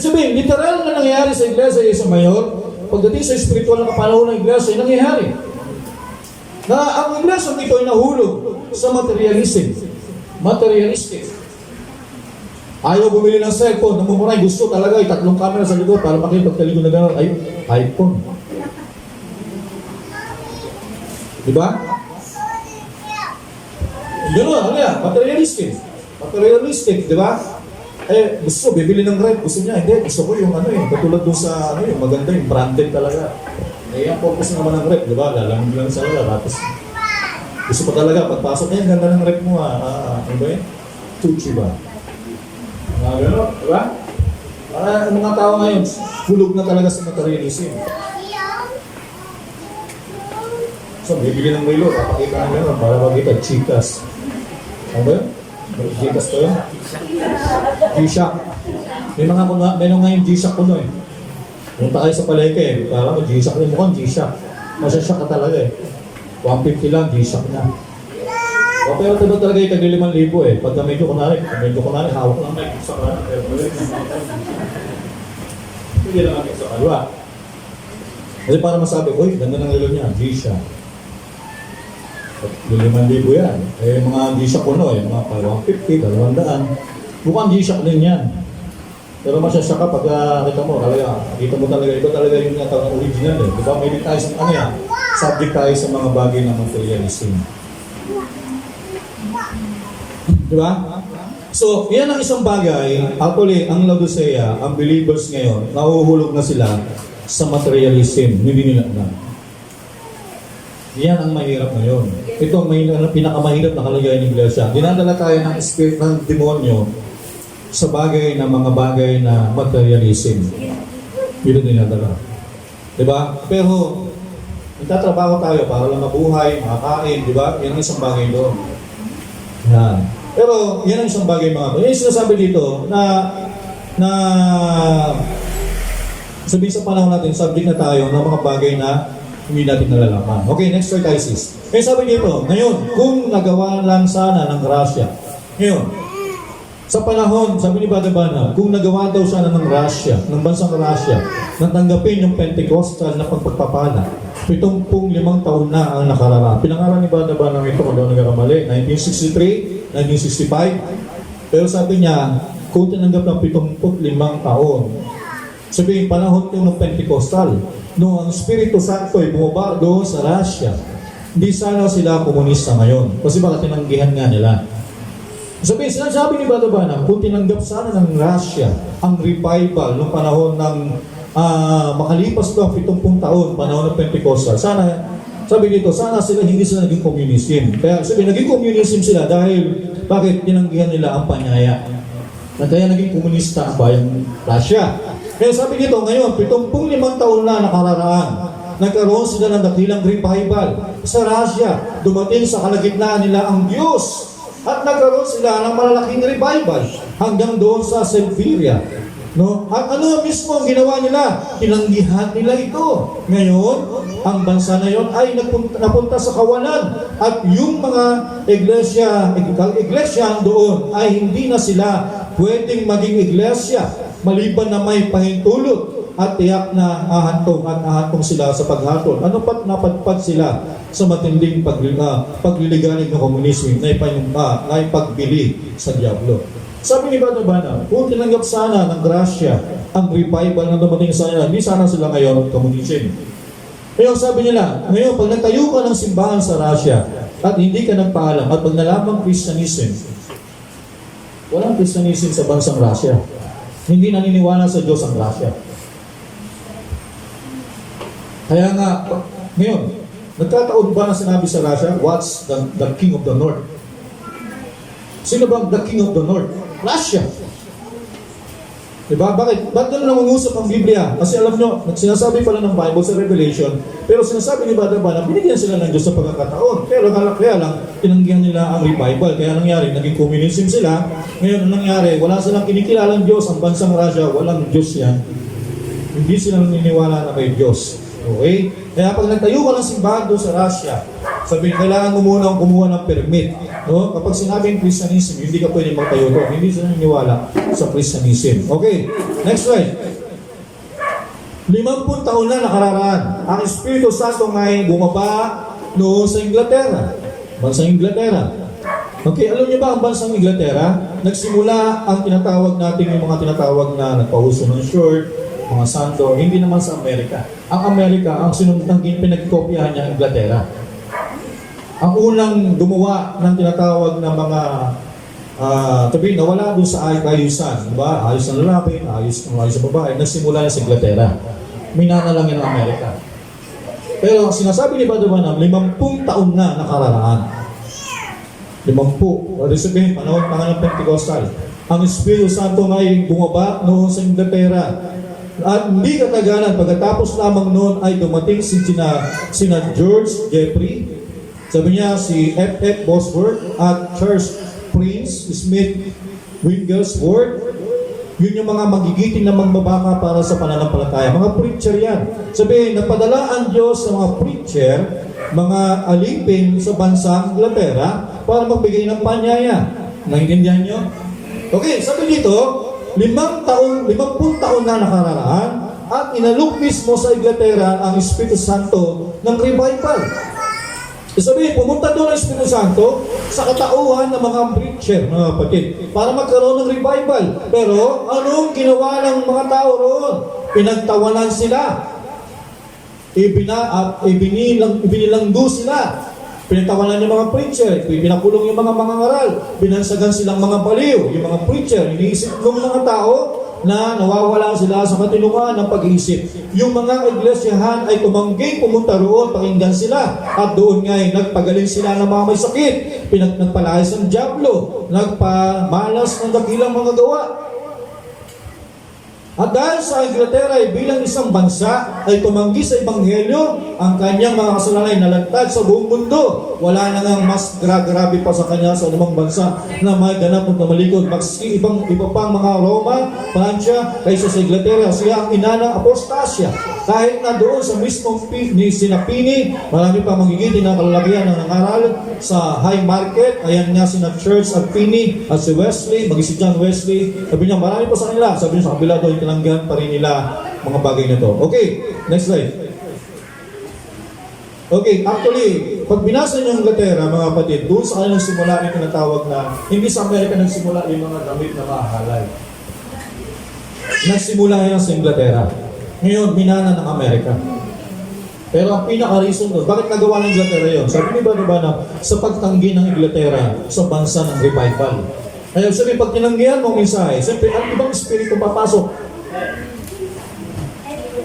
Sabihin, literal na nangyayari sa Iglesia Asia Minor, pagdating sa spiritual na kapanahon ng Iglesia, ay nangyayari. Na ang iglesia nito ay nahulog sa materialistic. Ayaw bumili ng cellphone, namumuray, gusto talaga ay 3 camera sa likod para makipagtaligo na gano'n, ay iPhone. Diba? Gano'n, ano yan? Materialistic, diba? Eh, gusto, bibili ng rep, gusto niya, hindi, gusto ko yung katulad doon sa, yung maganda, yung branded talaga. Eh, ang focus naman ng rep, di ba? Lalamig lang sa wala. Tapos, gusto mo talaga, pagpasok niya, ganda ng rep mo, ano ba yun? Tucci ba? Gano'n, di ba? Para ang mga tao ngayon, hulog na talaga sa materialism. So, bibili ng Milo, papakita na gano'n, para makita, chikas. Ano ba yun? Chikas to yun? G-Shock. Meron nga yung G-Shock ko no eh. Punta kayo sa palengke, parang G-Shock na mukhang G-Shock. Masashock ka talaga eh. 150 lang, G-Shock na. O, pero ito talaga yung tagli 5,000 eh. Pagka medyo kunari, hawak lang na sa kanan. Hindi lang natin sa kalwa. Kasi para masabi, uy, ganda ng lilo niya, G-Shock. 5,000 yan. Eh, mga G-Shock kuno, eh, mga 150, 200. Mukhang G-Shock din yan. Pero masyasya ka pag kita mo talaga, ito talaga yung original eh. Diba? May tayo sa subject tayo sa mga bagay na materialism. Diba? So, yan ang isang bagay. Actually, ang Laodicea, ang believers ngayon, nahuhulog na sila sa materialism. Hindi nila na. Yan ang mahirap ngayon. Ito ang pinakamahirap na kalagayan ng iglesia. Dinadala tayo ng spirit ng demonyo sa bagay na mga bagay na materialism. Yun ang dinadala. Diba? Pero, nagtatrabaho tayo para lang mabuhay, makakain, diba? Yan ang isang bagay doon. Yan. Pero, yan ang isang bagay mga kapatid. Yung sinasabi dito na sabihin sa panahon natin, subject na tayo ng mga bagay na hindi natin nalalaman. Okay, next slide tayo sis. Kaya sabi dito, ngayon, kung nagawa lang sana ng grasya, ngayon, sa panahon, sabi ni Brother Bana, kung nagawa daw sana ng Russia, ng bansang Russia, nang tanggapin yung Pentecostal na pagpapapala, 75 taon na ang nakararaan. Pinangalan ni Brother Bana ito, kung daw nagkakamali, 1963, 1965. Pero sabi niya, kung tinanggap ng 75 taon, sabihin, panahon ito ng Pentecostal, noong ang Espiritu Santo ay bumaba doon sa Russia, hindi sana sila komunista ngayon. Kasi baka tinanggihan nga nila. Sabi ni Brother Branham, kung tinanggap sana ng Russia ang revival noong panahon ng makalipas ba 70 taon, panahon ng Pentecostal, sabi dito, sana hindi sila naging communism. Kaya sabi, naging communism sila dahil bakit tinanggihan nila ang panyaya? Kaya naging komunista ang bayang Russia. Kaya sabi dito, ngayon, 75 taon na nakararaan, nagkaroon sila ng dakilang revival sa Russia. Dumating sa kalagitnaan nila ang Diyos. At nagkaroon sila ng malalaking revival hanggang doon sa Siberia. No? At ano mismo ang ginawa nila? Tinanggihan nila ito. Ngayon, ang bansa na yon ay napunta sa kawalan. At yung mga iglesia doon ay hindi na sila pwedeng maging iglesia maliban na may pahintulot at tiyak na ahantong sila sa paghatol. Ano pat napadpad sila sa matinding pagliligalig ng komunismo na ipagbili sa Diablo. Sabi ni Brother Branham, kung tinanggap sana ng grasya ang revival na dumating sa kanila, hindi sana sila ngayon komunismo. Ngayon sabi nila, ngayon pag nagtayo ka ng simbahan sa Russia at hindi ka nagpaalam at pag nalamang Christianism, walang Christianism sa bansang Russia. Hindi naniniwala sa Diyos ang Russia. Kaya nga, ngayon, nagkataon ba na sinabi sa Russia, what's the king of the north? Sino bang the king of the north? Russia. Diba? Bakit? Ba't ganun nangungusap ang Biblia? Kasi alam nyo, sinasabi pala ng Bible sa Revelation, pero sinasabi ni Brother Branham, binigyan sila ng Diyos sa pagkakataon. Pero kaya lang, tinanggihan nila ang revival. Kaya nangyari, naging communism sila. Ngayon, anong nangyari? Wala silang kinikilalang Diyos. Ang bansang Russia, walang Diyos yan. Hindi sila naniniwala na may Diyos. Okay? Kaya pag nagtayo ka ng simbahan doon sa Russia, sabihin, kailangan mo muna kumuha ng permit. No? Kapag sinabing Christianism, hindi ka pwede magtayo doon. Hindi sila naniniwala sa Christianism. Okay, next slide. 50 taon na nakararaan. Ang Espiritu Santo ngay bumaba noon sa Inglaterra. Bansang Inglaterra. Okay, alam niyo ba ang bansang Inglaterra? Nagsimula ang tinatawag natin yung mga tinatawag na nagpahuso ng short, mga santo, hindi naman sa Amerika. Ang Amerika, ang pinagkopyahan niya, Inglaterra. Ang unang gumawa ng tinatawag na mga sabihin, nawala doon sa ayusan. Diba? Ayos ng lalaki, ayos ng babae. Nagsimula na sa Inglaterra. Minana lang yan ang Amerika. Pero sinasabi ni Brother Branham, 50 taon na nakararaan. 50. Ano sabihin, panahon ng Pentecostal. Ang Espiritu Santo ngay bumaba noon sa Inglaterra. At hindi katagalan, pagkatapos lamang noon ay dumating sina George Jeffrey, sabi niya si F.F. Bosworth at Charles Prince Smith Wigglesworth. Yun yung mga magigiting na magbabaka para sa pananampalataya. Mga preacher yan. Sabihin, napadala ang Diyos sa mga preacher, mga alipin sa bansang Inglaterra para magbigay ng panyaya. Naintindihan nyo? Okay, sabi dito, 50 taon na nakararaan at inalok mismo sa Inglaterra ang Espiritu Santo ng revival. Sabihin, pumunta doon ang Espiritu Santo sa katauhan ng mga preacher, mga kapatid, para magkaroon ng revival. Pero anong ginawa ng mga tao roon? Pinagtawanan sila. Ibinilanggo sila. Pinagtawanan yung mga preacher, pinakulong yung mga mangangaral, binansagan silang mga baliw, yung mga preacher, iniisip ng mga tao na nawawala sila sa katinungan ng pag-iisip. Yung mga iglesyahan ay tumangging pumunta roon, pakinggan sila, at doon nga'y nagpagaling sila ng mga may sakit, nagpalayas ng dyablo, nagpamalas ng dakilang mga gawa. At dahil sa Inglaterra ay bilang isang bansa ay tumanggi sa Ebanghelyo, ang kanyang mga kasalanan ay nalantad sa buong mundo. Wala na ngang mas grabe pa sa kanya sa anumang bansa na may ganap at namalikod. Maski iba pang mga Roma, Pransya, kaysa sa Inglaterra, siya ang ina ng apostasya. Kahit na doon sa mismong sinapini, marami pa magigiting na kalalakihan ng nangaral sa high market. Ayan nga sina Church at Pini at si Wesley, si John Wesley. Sabi niya, marami pa sa kanila. Sabi niya sa kabila doon, tinanggan pa rin nila mga bagay na to. Okay, next slide. Okay, actually, pag binasa niyo ang Inglaterra, mga kapatid, doon sa kanilang simula yung tinatawag na, hindi sa Amerika nagsimula yung mga damit na mahalay. Nagsimula yan sa Inglaterra. Ngayon, minana ng Amerika. Pero ang pinaka-reason doon, bakit nagawa ng Inglaterra yun? Sabi niyo ba na sa pagtanggi ng Inglaterra sa bansa ng revival. Kaya sabi, pag tinanggihan mo ang mensahe, siyempre, ang ibang espiritu papasok.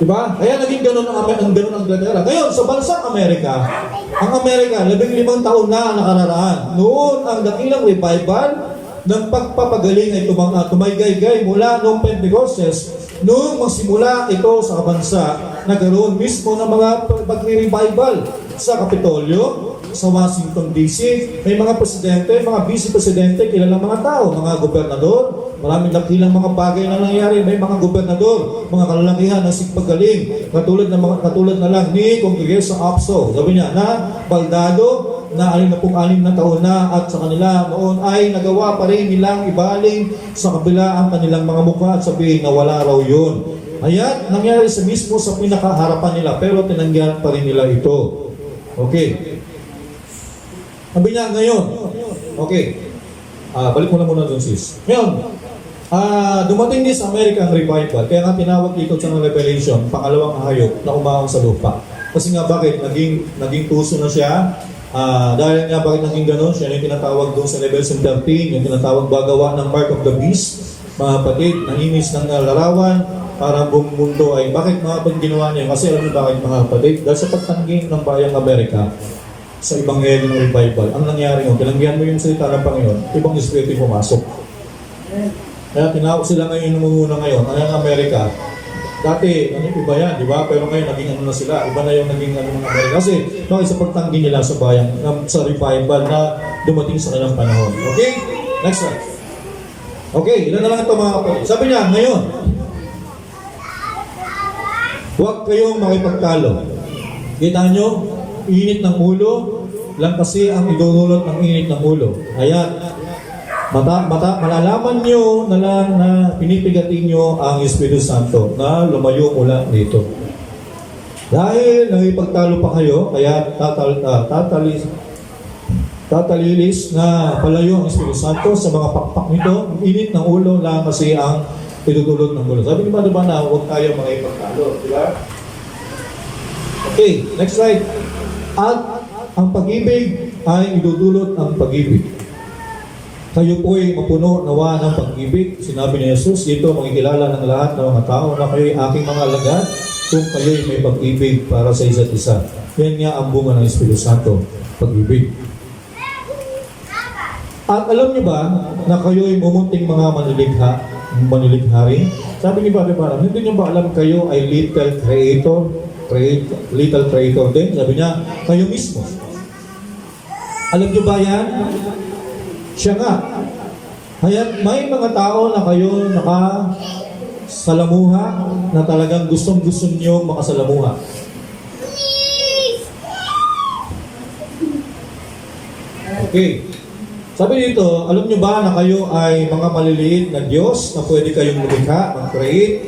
Diba? Kaya naging ganun ang Inglaterra. Ngayon, sa bansang Amerika, ang Amerika, 15 taon na nakararaan. Noon, ang dakilang revival ng pagpapagaling ay tumaygay-gay mula noong Pentecostes. Noong magsimula ito sa bansa, nagkaroon mismo ng mga pag-revival sa Kapitolyo, sa Washington DC. May mga presidente, mga vice-presidente, kilalang mga tao, mga gobernador, maraming dakilang mga bagay na nangyayari. May mga gobernador, mga kalalakihan na sigpagaling, katulad na lang ni Congreso Apso. Sabi niya na baldado na 66 na taon na, at sa kanila noon ay nagawa pa rin nilang ibaling sa kabila ang kanilang mga mukha at sabihin na wala raw yun. Ayan, nangyari sa mismo sa pinakaharapan nila, pero tinanggihan pa rin nila ito. Okay. Sabi niya ngayon, okay, balik mo na muna dun sis. Ngayon, dumating din sa America ang revival, kaya nga tinawag dito sa Revelation, pangalawang hayop na umahon sa lupa. Kasi nga bakit? Naging tuso na siya. Dahil nga bakit naging gano'n, siya yung tinatawag doon sa Revelation 13, yung tinatawag bagawa ng Mark of the Beast. Mga kapatid, nanginis ng larawan, para buong mundo ay, bakit mga kapatid ginawa niya? Kasi alam niyo bakit mga kapatid? Dahil sa pagtangging ng bayang Amerika, sa Ebanghelyo ng revival, ang nangyari mo, tinanggihan mo yung salita ng Panginoon, ibang espiritu pumasok. Kaya tinawag sila ngayon namumuna ngayon, ang Amerika. Dati, iba yan, di ba? Pero ngayon, naging ano na sila, iba na yung naging ng Amerika. Kasi, bakit sa pagtanggi nila sa bayan, sa revival na dumating sa kanilang panahon. Okay? Next slide. Okay, ilan na lang ito mga kapatid. Sabi niya, ngayon, huwag kayong makipagtalo. Kita nyo? Init ng ulo, lang kasi ang idudulot ng init ng ulo. Ayan, malalaman nyo na lang na pinipigatin nyo ang Espiritu Santo na lumayo mula dito. Dahil nakipagtalo pa kayo, kaya tatalilis na palayo ang Espiritu Santo sa mga pakpak nito. Init ng ulo lang kasi ang idudulot ng ulo. Sabi niyo ba na huwag tayo makipagtalo, di ba? Okay, next slide. At ang pag-ibig ay idudulot ang pag-ibig. Kayo po'y mapuno nawa ng pag-ibig. Sinabi ni Jesus, dito makikilala ng lahat ng mga tao na kayo'y aking mga alagad kung kayo'y may pag-ibig para sa isa't isa. Yan nga ang bunga ng Espiritu Santo, pag-ibig. At alam niyo ba na kayo'y mumunting mga manilighari? Sabi ni Padre Baram, hindi niyo ba alam kayo ay little creator din? Sabi niya, kayo mismo. Alam niyo ba yan? Siya nga. Kaya may mga tao na kayo nakasalamuha na talagang gustong-gusto niyo makasalamuha. Okay. Sabi dito, alam niyo ba na kayo ay mga maliliit na Diyos na pwede kayong lumikha, mag-create?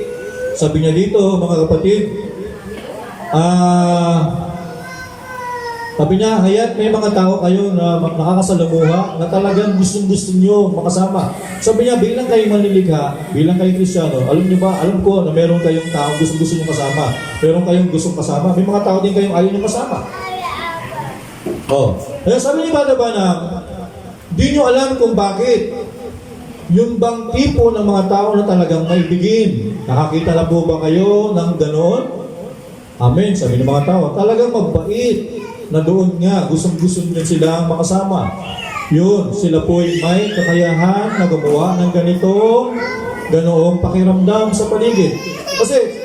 Sabi niya dito, mga kapatid, Sabi niya, haya't may mga tao kayo na nakakasalamuha na talagang gustong-gusto nyo makasama. Sabi niya, bilang kayo manilikha, bilang kayo Kristiyano, alam niyo ba, alam ko na meron kayong tao gustong-gusto nyo kasama. Meron kayong gustong kasama. May mga tao din kayong ayaw nyo kasama. Oh. Kaya sabi ni Bada Banang, di nyo alam kung bakit. Yung bang tipo ng mga tao na talagang maibigin. Nakakita na po ba kayo ng ganoon? Amen. Sabi ng mga tao, talagang mabait na doon nga, gustong-gusto niya silang makasama. Yun, sila po'y may kakayahan na gumawa ng ganoong pakiramdam sa paligid. Kasi,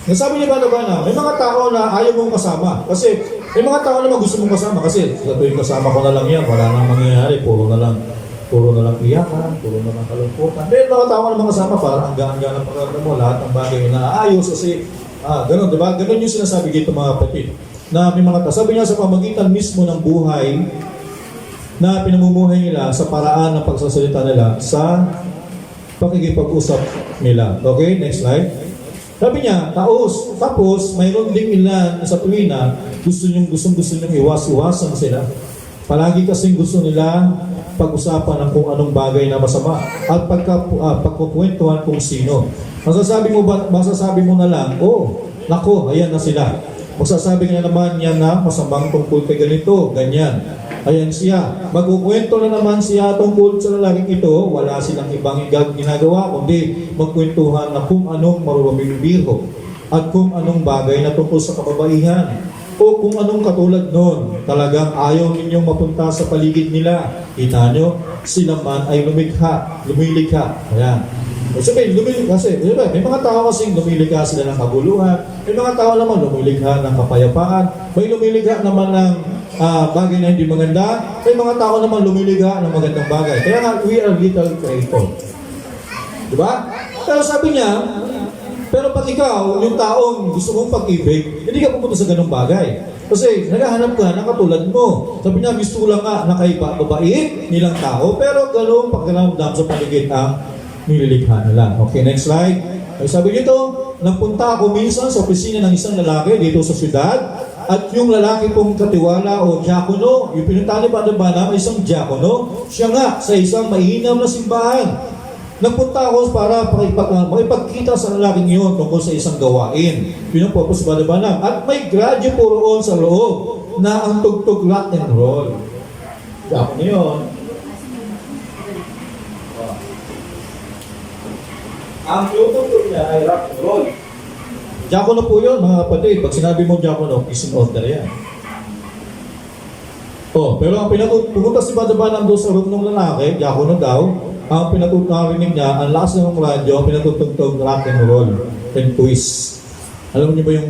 nasabi niya ba, may mga tao na ayaw mong kasama. Kasi, may mga tao naman gusto mong kasama. Kasi, sa tuwing kasama ko na lang yan, wala nang mangyayari, puro na lang iyakan, puro na lang kalungkutan. May mga tao na mga kasama, parang hanggang ang pakiramdam mo, lahat ng bagay na naayos. Kasi, ganun, diba? Ganun yung sinasabi dito mga kapatid. Na may mga sabi niya sa pamagitan mismo ng buhay na pinamumuhay nila sa paraan ng pagsasalita nila sa pakikipag-usap nila. Okay, next slide. Sabi niya, tapos mayroon ding ilan sa tuwina gusto niyong iwas-iwasan sila. Palagi kasing gusto nila pag-usapan ng kung anong bagay na masama at pagkukwentuhan kung sino. Masasabi mo na lang, oh, nako, ayan na sila. Magsasabi nga naman niya na masamang tungkol kay ganito, ganyan. Ayan siya. Magkukwento na naman siya tungkol sa lalaking ito. Wala silang ibang ginagawa, kundi magkwentuhan na kung anong maruruming biro at kung anong bagay na tungkol sa kababaihan o kung anong katulad nun. Talagang ayaw ninyong mapunta sa paligid nila. Kita nyo, sila man ay lumilikha. Ayan. Sabi, kasi may mga tao kasing lumilikha sila ng kabuluhan, may mga tao naman lumilikha ng kapayapaan, may lumilikha naman ng bagay na hindi maganda, may mga tao naman lumilikha ng magandang bagay. Kaya nga, we are little creator. Diba? Pero sabi niya, pero pag ikaw, yung taong gusto mong pag-ibig, hindi ka pupunta sa ganung bagay. Kasi naghahanap ka ng katulad mo. Sabi niya, gusto lang nga na kay babait nilang tao, pero ganung pakiramdam sa paligid ang nililikha nila. Okay, next slide. Ay sabi dito, nagpunta ako minsan sa opisina ng isang lalaki dito sa syudad at yung lalaki pong katiwala o diakono, yung pinunta ni Padre Banam ay isang diakono, siya nga sa isang mainam na simbahan. Nagpunta ako para makipagkita sa lalaking yun tungkol sa isang gawain. Pinapopos si Padre Banam. At may gradyo po roon sa loob na ang tugtog rock and roll. Diakono yun. Ang tutugtog niya ay rock and roll. Diakono po yun, mga kapatid. Pag sinabi mo diakono, is in order yan. Pero ang pumunta si Padre Banam doon sa room ng lalaki, diakono daw, ang pinatuturinig niya, ang lakas ng radyo, pinatutugtog rock and roll and twist. Alam niyo ba yung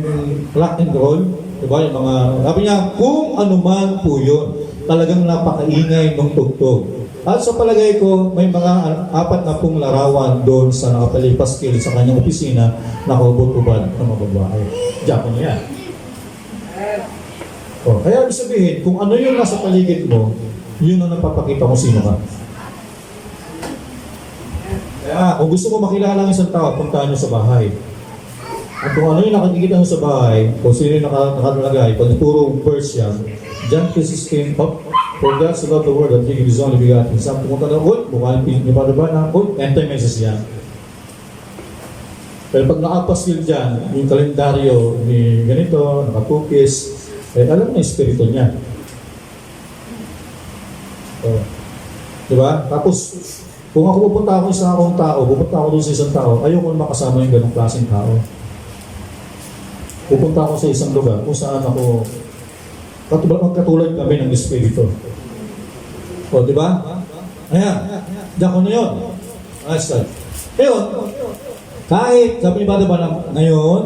rock and roll? Diba? Yung mga, sabi niya, kung ano man po yun, talagang napakaingay ng tugtog. At sa palagay ko, may mga 40 larawan doon sa nakapalipaskil sa kanyang opisina na kaubot-ubad ng mga babae. Diyan niya. Kaya ibig sabihin, kung ano yung nasa paligid mo, yun ang napapakita kung sino ka. Kaya kung gusto mo makilala ng isang tao, puntahan nyo sa bahay. At kung ano yung nakikita nyo sa bahay, kung sino yung nakalagay, pag puro verse yan, John 3:16, for God so loved the world that He gave His only begotten Son. Pumunta na, mukha yung Padre Banam, anti-message yan. Pero pag nakapaskil dyan, yung kalendaryo ni ganito, nakatupis, alam na yung espiritu niya. Diba? Tapos, kung ako pupunta ako sa akong tao, pupunta ako doon sa isang tao, ayoko na makasama yung ganong klaseng tao. Pupunta ako sa isang lugar kung saan ako magkatulad kami ng espiritu. Di ba? Ayan. Diyan ko na yun. Ngayon, kahit, sabi ni Padre Banam, ngayon,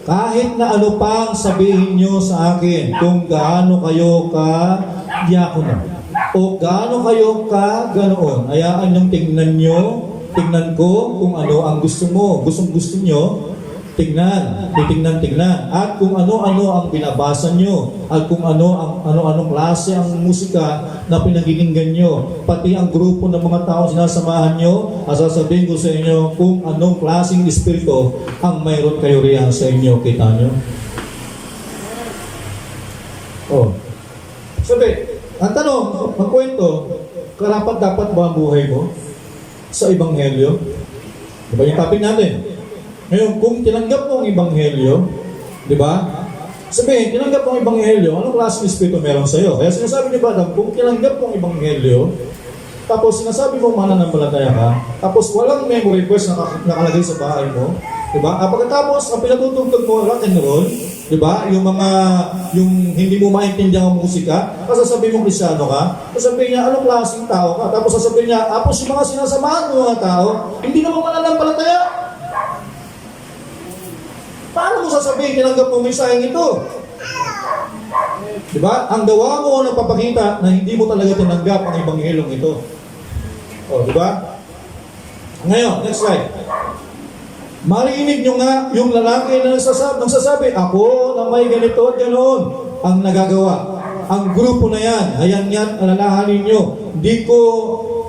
kahit na ano pang sabihin nyo sa akin, kung gaano kayo ka-diakono, o gaano kayo ka-ganoon, hayaan niyong tignan ko kung ano ang gusto mo, gusto nyo, titignan. At kung ano-ano ang binabasa nyo, at kung ano-anong klase ang musika na pinagkikinggan nyo, pati ang grupo ng mga tao sinasamahan nyo, at sasabihin ko sa inyo kung anong klaseng espiritu ang mayroon kayo riyan sa inyo. Kita nyo? Oh. Sabi, ang tanong, magkwento, karapat dapat ba ang buhay mo sa Ebanghelyo? Diba yung topic natin? Ngayon, kung tinanggap mo ang Ebanghelyo, di ba? Sabihin, tinanggap mo ang Ebanghelyo, anong klaseng espiritu meron sa'yo? Kaya sinasabi ni Badam, kung tinanggap mo ang Ebanghelyo, tapos sinasabi mo mananampalataya ka, tapos walang memory verse na nakalagay sa bahay mo, di ba? Pagkatapos, ang pinatutugtog mo, rock and roll, di ba? Yung hindi mo maintindihan ang musika, sasabihin mo Kristyano ka, sasabihin niya, anong klaseng tao ka? Tapos sasabihin niya, tapos yung mga sinasamahan mo mga tao, hindi naman mananampalataya. Paano mo sasabihin, tinanggap mo mensaheng ito? Diba? Ang gawa mo nagpapakita na hindi mo talaga tinanggap ang Ebanghelyong ito. O, diba? Ngayon, next slide. Marinig nyo nga yung lalaki na nagsasabi, ako na may ganito at ganoon ang nagagawa. Ang grupo na yan, ayan, alalahanin nyo. Di ko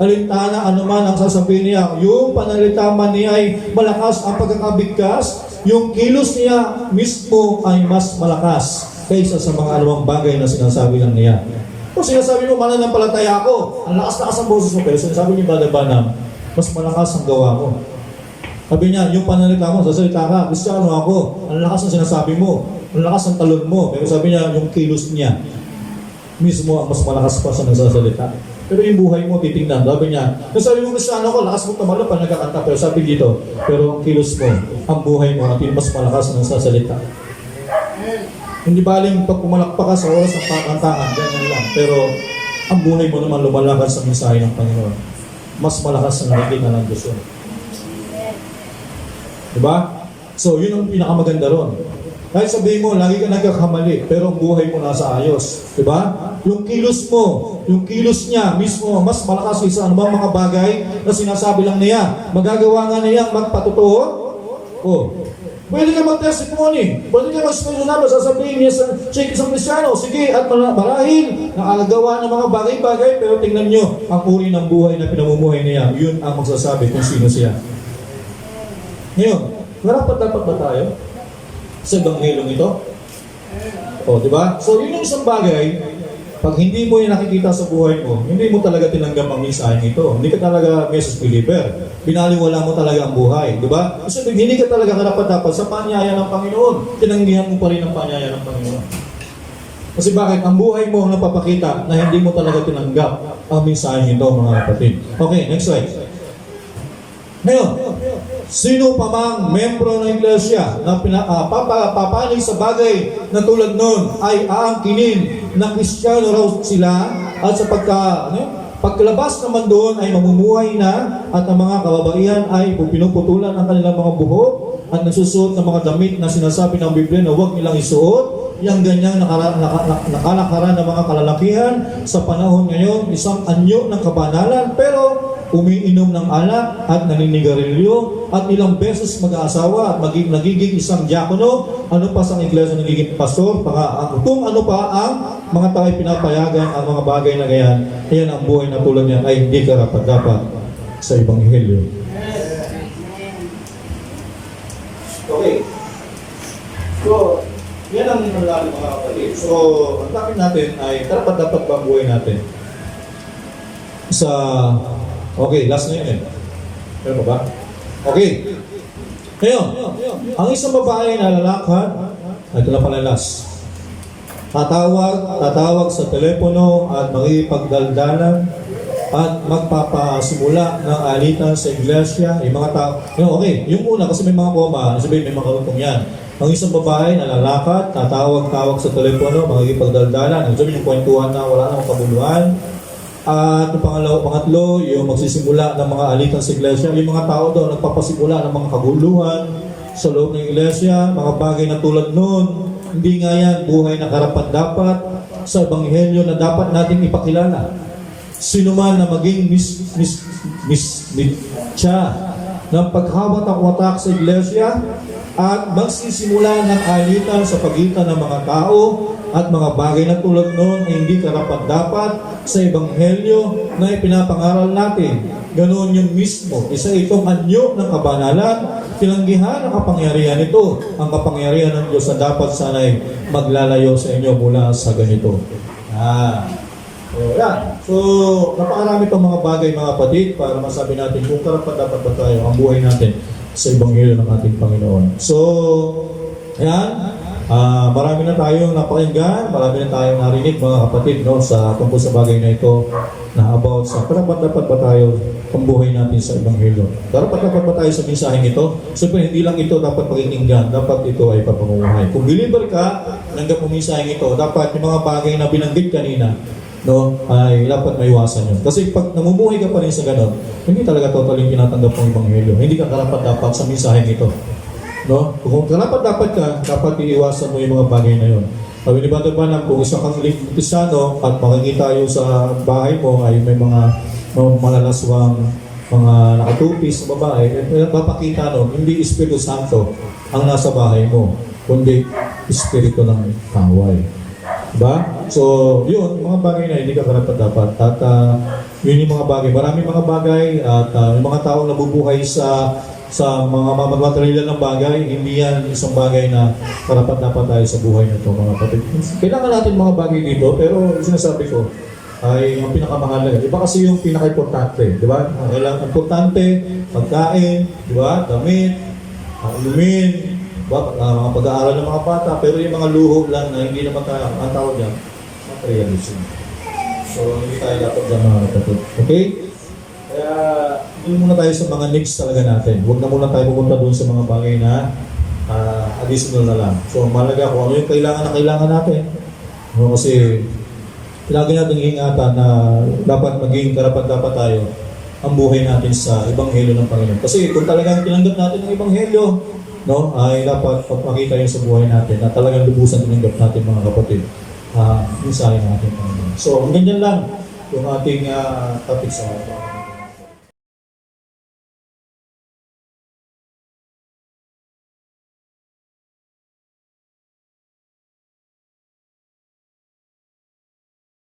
alintana anuman ang sasabihin niya. Yung panalitaman niya ay malakas ang pagkakabigkas. Yung kilos niya mismo ay mas malakas kaysa sa mga anumang bagay na sinasabi lang niya. Kung sinasabi mo, mananampalataya ako, ang lakas-lakas ang boses mo, pero sinasabi ni Brother Banam, mas malakas ang gawa mo. Sabi niya, yung panalita mo, sasalita ka, Kristyano ako, ang lakas ang sinasabi mo, ang lakas ang talon mo, pero sabi niya, yung kilos niya, mismo ang mas malakas pa sa nagsasalita. Pero yung buhay mo, titingnan. Sabi niya, sabi mo, Kristyano ko, lakas mo tamalo pa nagkakanta. Pero sabi dito, pero ang kilos mo, ang buhay mo, at yung mas malakas na nagsasalita. Hindi baling pag pumalakpak ka sa oras ng pakantaan, ganyan lang. Pero ang buhay mo naman lumalakad sa mensahe ng Panginoon. Mas malakas na narinig na ng Diyos yun. Diba? So, yun ang pinakamaganda ron. Kahit sabihin mo, lagi ka nagkakamali, pero ang buhay mo nasa ayos. Diba? Yung kilos mo, yung kilos niya mismo, mas malakas sa anumang mga bagay na sinasabi lang niya. Magagawa nga niya magpatotoo. Oh. Pwede ka mag-testimony. Pwede ka mag-spell na sasabihin niya sa isang Kristyano, sige, at marahil nakagawa ng mga bagay-bagay, pero tingnan nyo, ang uri ng buhay na pinamumuhay niya, yun ang magsasabi kung sino siya. Ngayon, dapat ba tayo sa Ebanghelyong ito? O, di ba? So, yun yung isang bagay, pag hindi mo yung nakikita sa buhay mo, hindi mo talaga tinanggap ang mensaheng ito. Hindi ka talaga message believer. Binaliwala mo talaga ang buhay. Di ba? Kasi hindi ka talaga karapat-dapat sa panyaya ng Panginoon. Tinanggihan mo pa rin ang panyaya ng Panginoon. Kasi bakit? Ang buhay mo ang napapakita na hindi mo talaga tinanggap ang mensaheng ito, mga kapatid. Okay, next slide. Ngayon, sino pa mang membro ng iglesia na papanig sa bagay na tulad nun ay aangkinin na Kristyano raw sila at sa pagkalabas naman doon ay mamumuhay na at ang mga kababaihan ay pinuputulan ang kanilang mga buhok at nagsusuot ng mga damit na sinasabi ng Biblia na huwag nilang isuot. Yang ganyang nakalakaran ng mga kalalakihan sa panahon ngayon, isang anyo ng kabanalan, pero umiinom ng alak at naninigarilyo at ilang beses mag-aasawa at nagiging isang diakono, ano pa sa iglesia nagiging pastor, kung ano pa ang mga tao ay pinapayagan ang mga bagay na ganyan, ayan ang buhay na tulad niyan ay hindi karapat-dapat sa Ebanghelyo. Okay. So, yan ang nangyari mga kapatid. So, ang topic natin ay karapat-dapat ba ang buhay natin sa... Okay, last na yun eh. Meron ba? Okay. Ngayon, ang isang babae na lalakad, ito na pala last. Tatawag sa telepono at makipagdaldalan at magpapasimula ng alitan sa iglesia. Yung mga tao. Okay, yung una kasi may mga koma, sabihin may mga karutong yan. Ang isang babae na lalakad, tatawag sa telepono, makikipagdaldalan. Sabihin yung kwentuhan na wala namang kabuluhan. At pangatlo, yung magsisimula ng mga alitan sa iglesia. Yung mga tao daw nagpapasimula ng mga kaguluhan sa loob ng iglesia, mga bagay na tulad noon. Hindi nga yan buhay na karapat-dapat sa Ebanghelyo na dapat natin ipakilala. Sino man na maging siya ng paghawat-watak sa iglesia, at magsisimula ng alitan sa pagitan ng mga tao at mga bagay na tulad noon ay hindi karapat-dapat sa ebanghelyo na ipinapangaral natin. Ganoon yung mismo. Isa itong anyo ng kabanalan, tinanggihan ang kapangyarihan nito. Ang kapangyarihan ng Diyos na dapat sana'y maglalayo sa inyo mula sa ganito. So, yan. So, napakarami itong mga bagay, mga kapatid, para masabi natin kung karapat-dapat ba tayo ang buhay natin sa ebanghelyo ng ating Panginoon. So, yan. Marami na tayong napakinggan, marami na tayong narinig mga kapatid no, sa tungkol sa bagay na ito na about sa karapat-dapat ba tayo ang buhay natin sa ebanghelyo. Karapat-dapat ba tayo sa mensaheng ito? Siyempre, hindi lang ito dapat pakikinggan, dapat ito ay papanguhay. Kung believer ka, nanggap mo mensaheng ito, dapat yung mga bagay na binanggit kanina, no, ay dapat maiwasan yun. Kasi pag namumuhay ka pa rin sa ganon, hindi talaga totally tinatanggap ng ebanghelyo. Hindi ka karapat-dapat sa mensaheng ito. No? Kung karapat-dapat ka, dapat iiwasan mo yung mga bagay na yun. Sabi ni Brother Branham, kung isa kang Kristiyano at makikita yung sa bahay mo ay may mga malalaswang mga nakatupis na babae, papakita no, hindi Espiritu Santo ang nasa bahay mo, kundi Espiritu ng kaway. Diba? So, yun, mga bagay na hindi ka karapat-dapat. At yun yung mga bagay. Maraming mga bagay at yung mga taong nabubuhay sa mga material ng bagay, hindi yan isang bagay na karapat-dapat tayo sa buhay nito, mga kapatid. Kailangan natin mga bagay dito, pero sinasabi ko, ay ang pinakamahalaga. Iba kasi yung pinaka-importante, di ba? Kailangan importante, pagkain, di ba? Damit, inumin, di ba? Mga pag-aaral ng mga bata, pero yung mga luho lang na hindi naman tayo, ang tawag yan, materialism. So, hindi tayo dapat dyan mga kapatid. Okay? Kaya, doon muna tayo sa mga next talaga natin. Huwag na muna tayo pumunta doon sa mga bagay na additional na lang. So, mahalaga kung ano yung kailangan natin. No, kasi, lagi natin ingatan na dapat maging karapat-dapat tayo ang buhay natin sa ebanghelyo ng Panginoon. Kasi kung talagang tinanggap natin ang ebanghelyo, no, ay dapat pagpakita yun sa buhay natin na talagang lubusan tinanggap natin mga kapatid. Mensahe natin Panginoon. So, ang ganyan lang yung ating topic sa